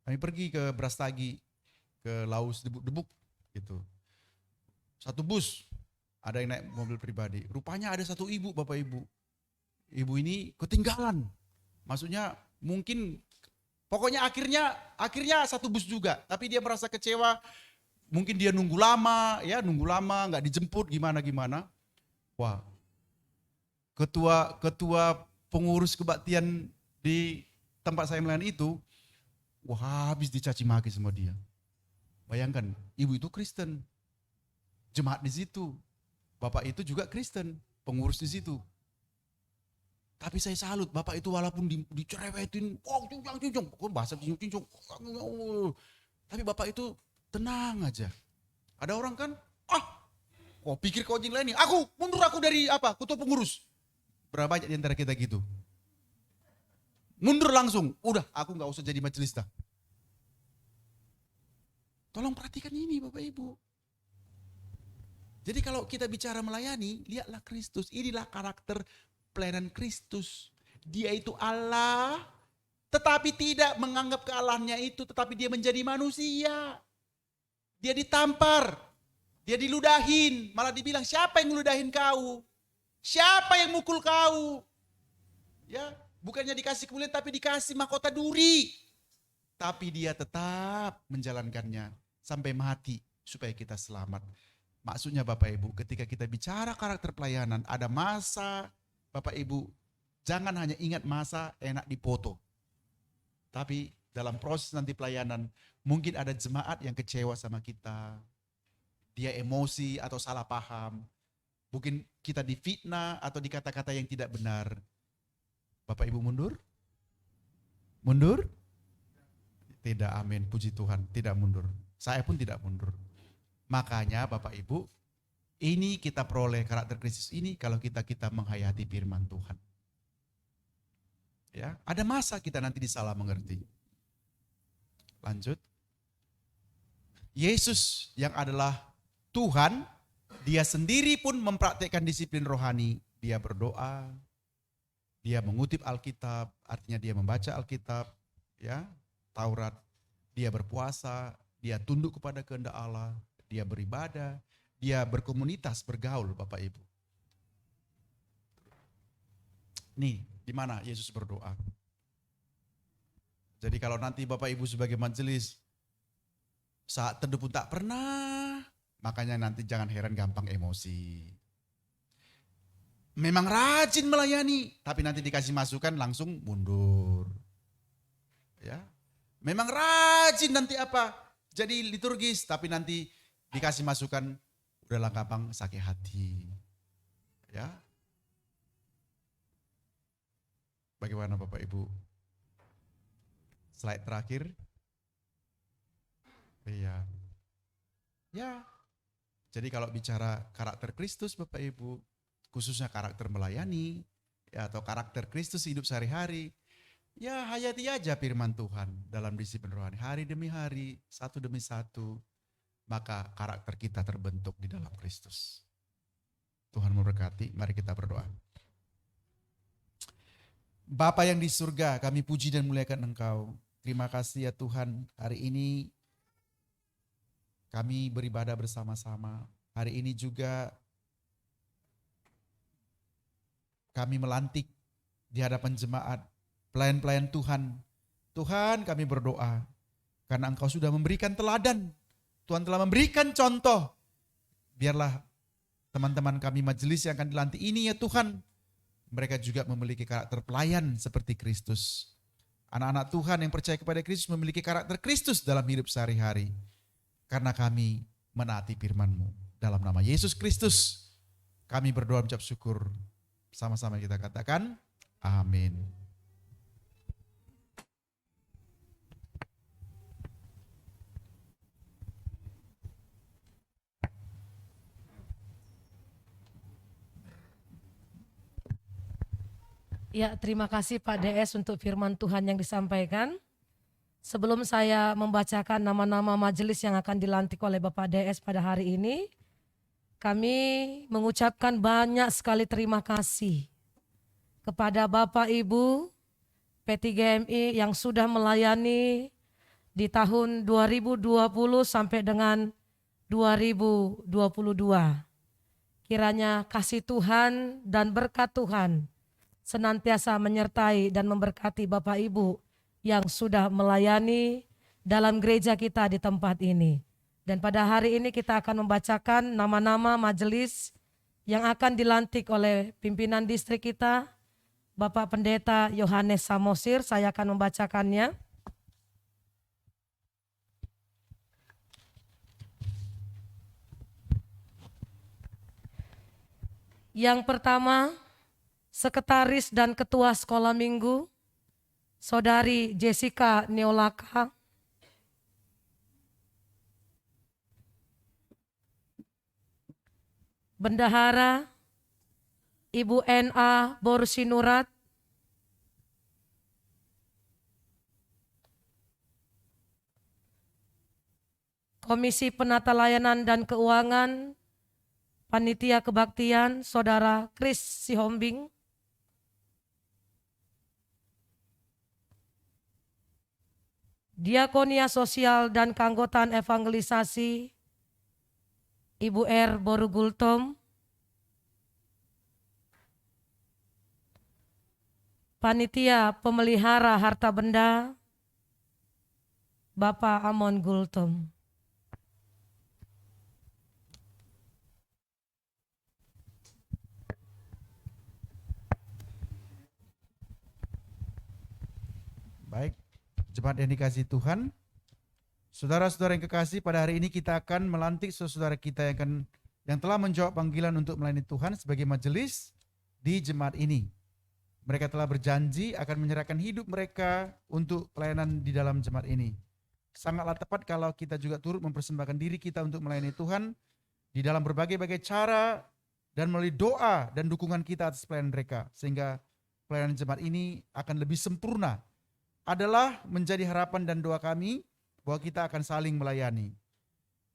Kami pergi ke Brastagi, ke Laus Debuk gitu. Satu bus, ada yang naik mobil pribadi. Rupanya ada satu ibu, Bapak Ibu. Ibu ini ketinggalan. Maksudnya mungkin pokoknya akhirnya satu bus juga, tapi dia merasa kecewa. Mungkin dia nunggu lama, nggak dijemput gimana. Wah, ketua pengurus kebaktian di tempat saya melayani itu, wah habis dicaci maki sama dia. Bayangkan, ibu itu Kristen, jemaat di situ, bapak itu juga Kristen, pengurus di situ. Tapi saya salut, bapak itu walaupun dicerewetin, cincong, bahasa cincong, tapi bapak itu tenang aja. Ada orang kan, kok pikir kau lain nih, mundur dari ketua pengurus. Berapa banyak di antara kita gitu? Mundur langsung, udah aku gak usah jadi majelis dah. Tolong perhatikan ini Bapak Ibu. Jadi kalau kita bicara melayani, lihatlah Kristus. Inilah karakter pelayanan Kristus. Dia itu Allah, tetapi tidak menganggap kealahannya itu, tetapi dia menjadi manusia. Dia ditampar, dia diludahin, malah dibilang siapa yang ngeludahin kau? Siapa yang mukul kau? Ya, bukannya dikasih kemuliaan tapi dikasih mahkota duri. Tapi dia tetap menjalankannya sampai mati supaya kita selamat. Maksudnya Bapak Ibu, ketika kita bicara karakter pelayanan, ada masa Bapak Ibu, jangan hanya ingat masa enak dipoto. Tapi dalam proses nanti pelayanan, mungkin ada jemaat yang kecewa sama kita. Dia emosi atau salah paham. Mungkin kita difitnah atau dikata-kata yang tidak benar. Bapak Ibu mundur? Mundur? Tidak, amin. Puji Tuhan, tidak mundur. Saya pun tidak mundur. Makanya Bapak Ibu, ini kita peroleh karakter Kristus ini kalau kita menghayati firman Tuhan. Ya, ada masa kita nanti disalah mengerti. Lanjut. Yesus yang adalah Tuhan, dia sendiri pun mempraktikkan disiplin rohani. Dia berdoa, dia mengutip Alkitab, artinya dia membaca Alkitab, ya, Taurat. Dia berpuasa, dia tunduk kepada kehendak Allah, dia beribadah, dia berkomunitas, bergaul, Bapak Ibu. Nih, di mana Yesus berdoa? Jadi kalau nanti Bapak Ibu sebagai majelis saat teduh pun tak pernah, makanya nanti jangan heran gampang emosi. Memang rajin melayani, tapi nanti dikasih masukan langsung mundur. Ya. Memang rajin nanti jadi liturgis, tapi nanti dikasih masukan udahlah gampang sakit hati. Ya. Bagaimana Bapak Ibu? Slide terakhir. Iya. Ya. Jadi kalau bicara karakter Kristus Bapak Ibu, khususnya karakter melayani, ya, atau karakter Kristus hidup sehari-hari, ya hayati aja firman Tuhan dalam disiplin rohani. Hari demi hari, satu demi satu, maka karakter kita terbentuk di dalam Kristus. Tuhan memberkati, mari kita berdoa. Bapa yang di surga, kami puji dan muliakan Engkau. Terima kasih ya Tuhan, hari ini kami beribadah bersama-sama. Hari ini juga kami melantik di hadapan jemaat, pelayan-pelayan Tuhan. Tuhan, kami berdoa karena Engkau sudah memberikan teladan. Tuhan telah memberikan contoh. Biarlah teman-teman kami majelis yang akan dilantik ini ya Tuhan, mereka juga memiliki karakter pelayan seperti Kristus. Anak-anak Tuhan yang percaya kepada Kristus memiliki karakter Kristus dalam hidup sehari-hari. Karena kami menaati firman-Mu. Dalam nama Yesus Kristus, kami berdoa mengucap syukur. Sama-sama kita katakan, amin. Ya, terima kasih Pak DS untuk firman Tuhan yang disampaikan. Sebelum saya membacakan nama-nama majelis yang akan dilantik oleh Bapak DS pada hari ini, Kami mengucapkan banyak sekali terima kasih kepada Bapak Ibu P3MI yang sudah melayani di tahun 2020 sampai dengan 2022. Kiranya kasih Tuhan dan berkat Tuhan senantiasa menyertai dan memberkati Bapak Ibu yang sudah melayani dalam gereja kita di tempat ini. Dan pada hari ini kita akan membacakan nama-nama majelis yang akan dilantik oleh pimpinan distrik kita, Bapak Pendeta Yohanes Samosir. Saya akan membacakannya. Yang pertama, Sekretaris dan Ketua Sekolah Minggu, Saudari Jessica Neolaka. Bendahara Ibu N.A. Borsinurat. Komisi Penata Layanan dan Keuangan, Panitia Kebaktian, Saudara Chris Sihombing. Diakonia Sosial dan Keanggotaan Evangelisasi, Ibu R. Borugultom. Panitia Pemelihara Harta Benda, Bapak Amon Gultom. Baik, jemaat yang dikasihi Tuhan, saudara-saudara yang kekasih, pada hari ini kita akan melantik saudara kita yang telah menjawab panggilan untuk melayani Tuhan sebagai majelis di jemaat ini. Mereka telah berjanji akan menyerahkan hidup mereka untuk pelayanan di dalam jemaat ini. Sangatlah tepat kalau kita juga turut mempersembahkan diri kita untuk melayani Tuhan di dalam berbagai-bagai cara dan melalui doa dan dukungan kita atas pelayanan mereka, sehingga pelayanan jemaat ini akan lebih sempurna. Adalah menjadi harapan dan doa kami bahwa kita akan saling melayani.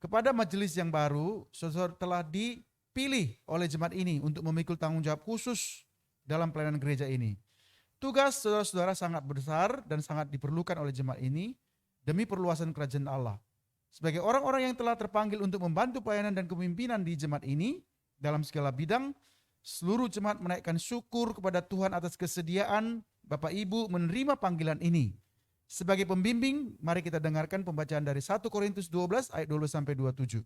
Kepada majelis yang baru, saudara telah dipilih oleh jemaat ini untuk memikul tanggung jawab khusus dalam pelayanan gereja ini. Tugas saudara-saudara sangat besar dan sangat diperlukan oleh jemaat ini demi perluasan kerajaan Allah. Sebagai orang-orang yang telah terpanggil untuk membantu pelayanan dan kepemimpinan di jemaat ini dalam segala bidang, seluruh jemaat menaikkan syukur kepada Tuhan atas kesediaan Bapak Ibu menerima panggilan ini. Sebagai pembimbing, mari kita dengarkan pembacaan dari 1 Korintus 12 ayat 12-27.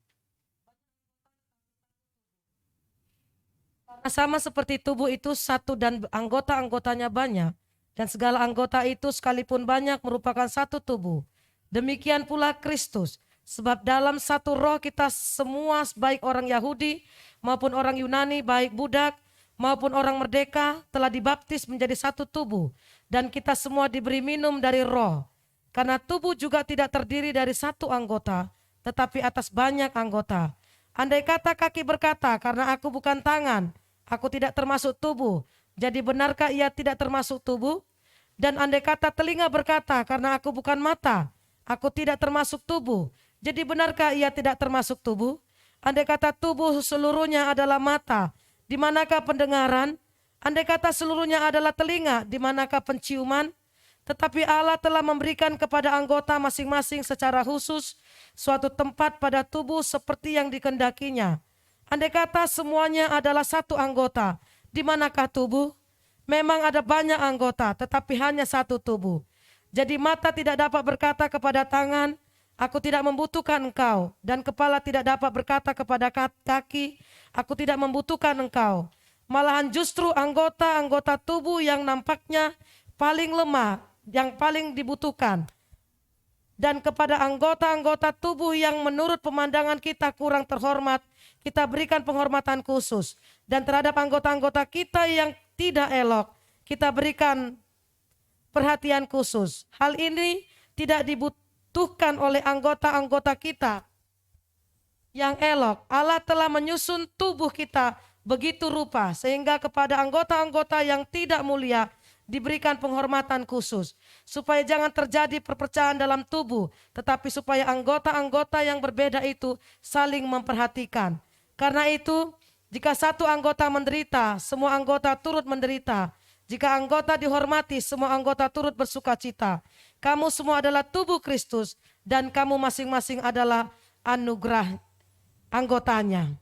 Sama seperti tubuh itu satu dan anggota-anggotanya banyak, dan segala anggota itu sekalipun banyak merupakan satu tubuh. Demikian pula Kristus, sebab dalam satu roh kita semua, baik orang Yahudi maupun orang Yunani, baik budak maupun orang merdeka, telah dibaptis menjadi satu tubuh, dan kita semua diberi minum dari roh. Karena tubuh juga tidak terdiri dari satu anggota, tetapi atas banyak anggota. Andai kata kaki berkata, karena aku bukan tangan, aku tidak termasuk tubuh, jadi benarkah ia tidak termasuk tubuh? Dan andai kata telinga berkata, karena aku bukan mata, aku tidak termasuk tubuh, jadi benarkah ia tidak termasuk tubuh? Andai kata tubuh seluruhnya adalah mata, di manakah pendengaran? Andai kata seluruhnya adalah telinga, di manakah penciuman? Tetapi Allah telah memberikan kepada anggota masing-masing secara khusus suatu tempat pada tubuh seperti yang dikehendakinya. Andai kata semuanya adalah satu anggota, di manakah tubuh? Memang ada banyak anggota, tetapi hanya satu tubuh. Jadi mata tidak dapat berkata kepada tangan, aku tidak membutuhkan engkau, dan kepala tidak dapat berkata kepada kaki, aku tidak membutuhkan engkau. Malahan justru anggota-anggota tubuh yang nampaknya paling lemah, yang paling dibutuhkan. Dan kepada anggota-anggota tubuh yang menurut pemandangan kita kurang terhormat, kita berikan penghormatan khusus. Dan terhadap anggota-anggota kita yang tidak elok, kita berikan perhatian khusus. Hal ini tidak dibutuhkan oleh anggota-anggota kita yang elok. Allah telah menyusun tubuh kita begitu rupa, sehingga kepada anggota-anggota yang tidak mulia diberikan penghormatan khusus, supaya jangan terjadi perpecahan dalam tubuh, tetapi supaya anggota-anggota yang berbeda itu saling memperhatikan. Karena itu, jika satu anggota menderita, semua anggota turut menderita. Jika anggota dihormati, semua anggota turut bersukacita. Kamu semua adalah tubuh Kristus dan kamu masing-masing adalah anugerah anggotanya.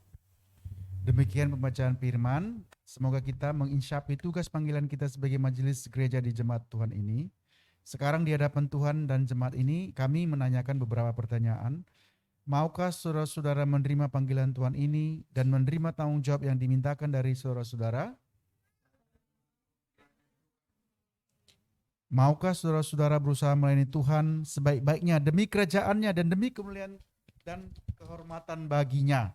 Demikian pembacaan firman. Semoga kita menginsyapi tugas panggilan kita sebagai majelis gereja di jemaat Tuhan ini. Sekarang di hadapan Tuhan dan jemaat ini, kami menanyakan beberapa pertanyaan. Maukah saudara-saudara menerima panggilan Tuhan ini dan menerima tanggung jawab yang dimintakan dari saudara-saudara? Maukah saudara-saudara berusaha melayani Tuhan sebaik-baiknya demi kerajaannya dan demi kemuliaan dan kehormatan baginya?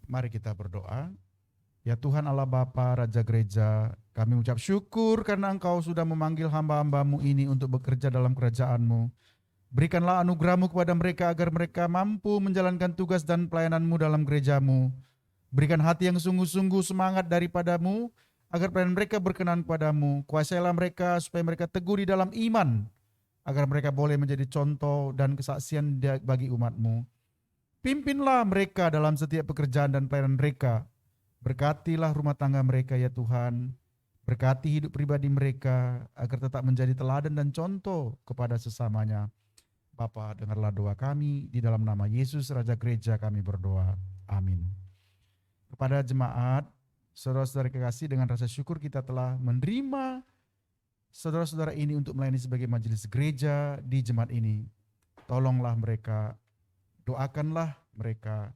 Mari kita berdoa. Ya Tuhan Allah Bapa, Raja Gereja, kami ucap syukur karena Engkau sudah memanggil hamba-hambamu ini untuk bekerja dalam kerajaan-Mu. Berikanlah anugerah-Mu kepada mereka agar mereka mampu menjalankan tugas dan pelayanan-Mu dalam gereja-Mu. Berikan hati yang sungguh-sungguh semangat daripada-Mu, agar pelayanan mereka berkenan kepadamu. Kuasailah mereka supaya mereka teguh di dalam iman, agar mereka boleh menjadi contoh dan kesaksian bagi umat-Mu. Pimpinlah mereka dalam setiap pekerjaan dan pelayanan mereka. Berkatilah rumah tangga mereka ya Tuhan. Berkati hidup pribadi mereka, agar tetap menjadi teladan dan contoh kepada sesamanya. Bapa, dengarlah doa kami, di dalam nama Yesus Raja Gereja kami berdoa. Amin. Kepada jemaat, saudara-saudara kekasih, dengan rasa syukur kita telah menerima saudara-saudara ini untuk melayani sebagai majelis gereja di jemaat ini. Tolonglah mereka, doakanlah mereka,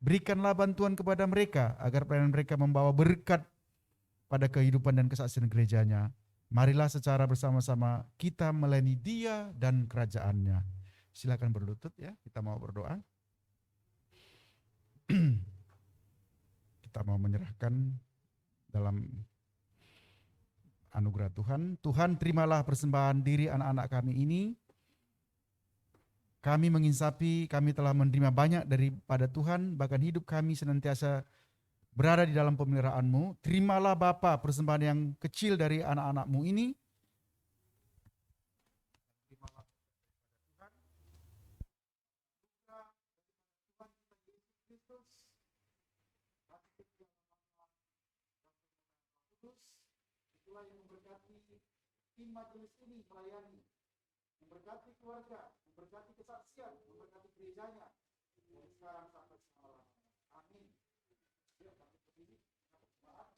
berikanlah bantuan kepada mereka agar pelayanan mereka membawa berkat pada kehidupan dan kesaksian gerejanya. Marilah secara bersama-sama kita melayani Dia dan kerajaannya. Silakan berlutut ya, kita mau berdoa. Kita mau menyerahkan dalam anugerah Tuhan. Tuhan, terimalah persembahan diri anak-anak kami ini. Kami menginsapi, kami telah menerima banyak daripada Tuhan, bahkan hidup kami senantiasa berada di dalam pemeliharaan-Mu. Terimalah Bapa persembahan yang kecil dari anak-anak-Mu ini. Itulah yang memberkati tim majelis ini melayani, memberkati keluarga, memberkati kesaksian, memberkati gerejanya dari sekarang sampai selama-lamanya. Amin. Ya, kami berdiri. Maaf.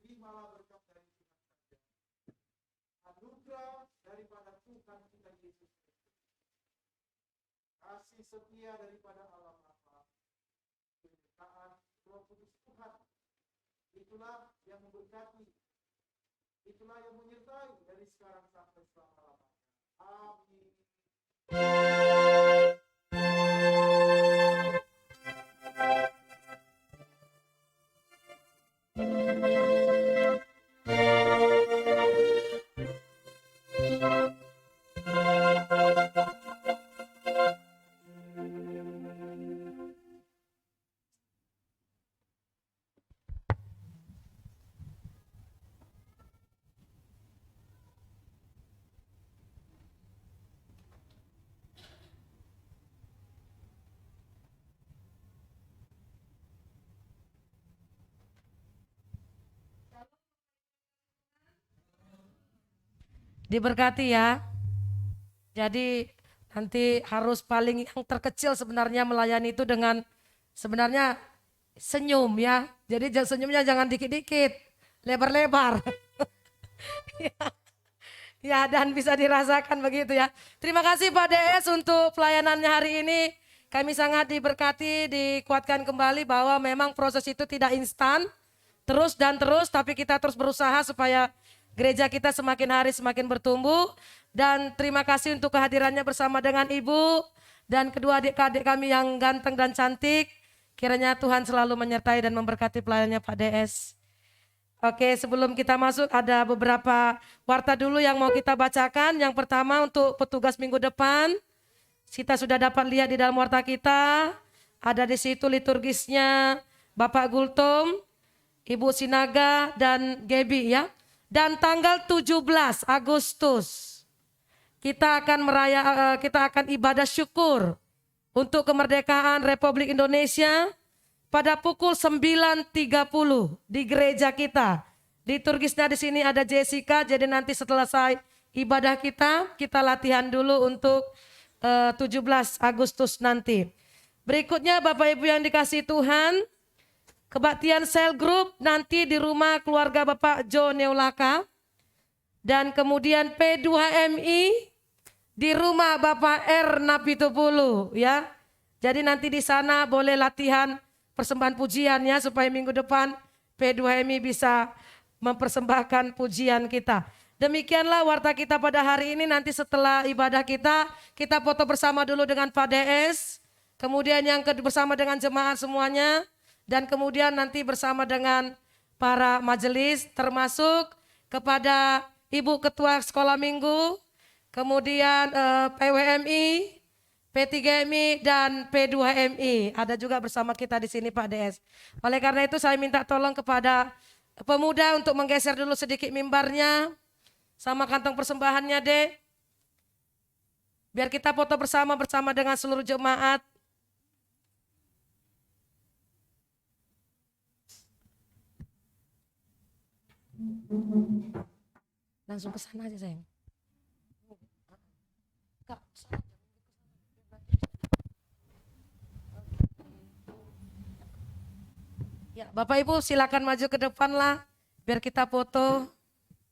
Terimalah berkat dari Tuhan saja. Anugerah daripada Tuhan kita Yesus Kristus. Kasih setia daripada Allah Bapa. Penyertaan Roh Kudus Tuhan. Itulah yang memberkati. Itulah yang menyertai dari sekarang sampai selama-lamanya. Amin. Diberkati ya. Jadi nanti harus paling yang terkecil sebenarnya melayani itu dengan sebenarnya senyum ya. Jadi senyumnya jangan dikit-dikit, lebar-lebar. Ya, dan bisa dirasakan begitu ya. Terima kasih Pak DS untuk pelayanannya hari ini. Kami sangat diberkati, dikuatkan kembali bahwa memang proses itu tidak instan, terus dan terus, tapi kita terus berusaha supaya gereja kita semakin hari semakin bertumbuh. Dan terima kasih untuk kehadirannya bersama dengan Ibu dan kedua adik-adik kami yang ganteng dan cantik. Kiranya Tuhan selalu menyertai dan memberkati pelayanannya Pak DS. Oke, sebelum kita masuk ada beberapa warta dulu yang mau kita bacakan. Yang pertama untuk petugas minggu depan. Kita sudah dapat lihat di dalam warta kita. Ada di situ liturgisnya Bapak Gultom, Ibu Sinaga dan Gebi ya. Dan tanggal 17 Agustus kita akan ibadah syukur untuk kemerdekaan Republik Indonesia pada pukul 9.30 di gereja kita. Liturgisnya di sini ada Jessica, jadi nanti setelah selesai ibadah kita latihan dulu untuk 17 Agustus nanti. Berikutnya Bapak Ibu yang dikasihi Tuhan, kebaktian sel group nanti di rumah keluarga Bapak Jo Neulaka. Dan kemudian P2MI di rumah Bapak R Napitupulu ya. Jadi nanti di sana boleh latihan persembahan pujiannya supaya minggu depan P2MI bisa mempersembahkan pujian kita. Demikianlah warta kita pada hari ini. Nanti setelah ibadah kita foto bersama dulu dengan Pak DS. Kemudian yang bersama dengan jemaat semuanya. Dan kemudian nanti bersama dengan para majelis termasuk kepada Ibu Ketua Sekolah Minggu. Kemudian PWMI, P3MI dan P2MI ada juga bersama kita di sini Pak DS. Oleh karena itu saya minta tolong kepada pemuda untuk menggeser dulu sedikit mimbarnya sama kantong persembahannya Dek. Biar kita foto bersama dengan seluruh jemaat. Langsung ke sana aja sayang. Kak, ya, Bapak Ibu silakan maju ke depan lah biar kita foto.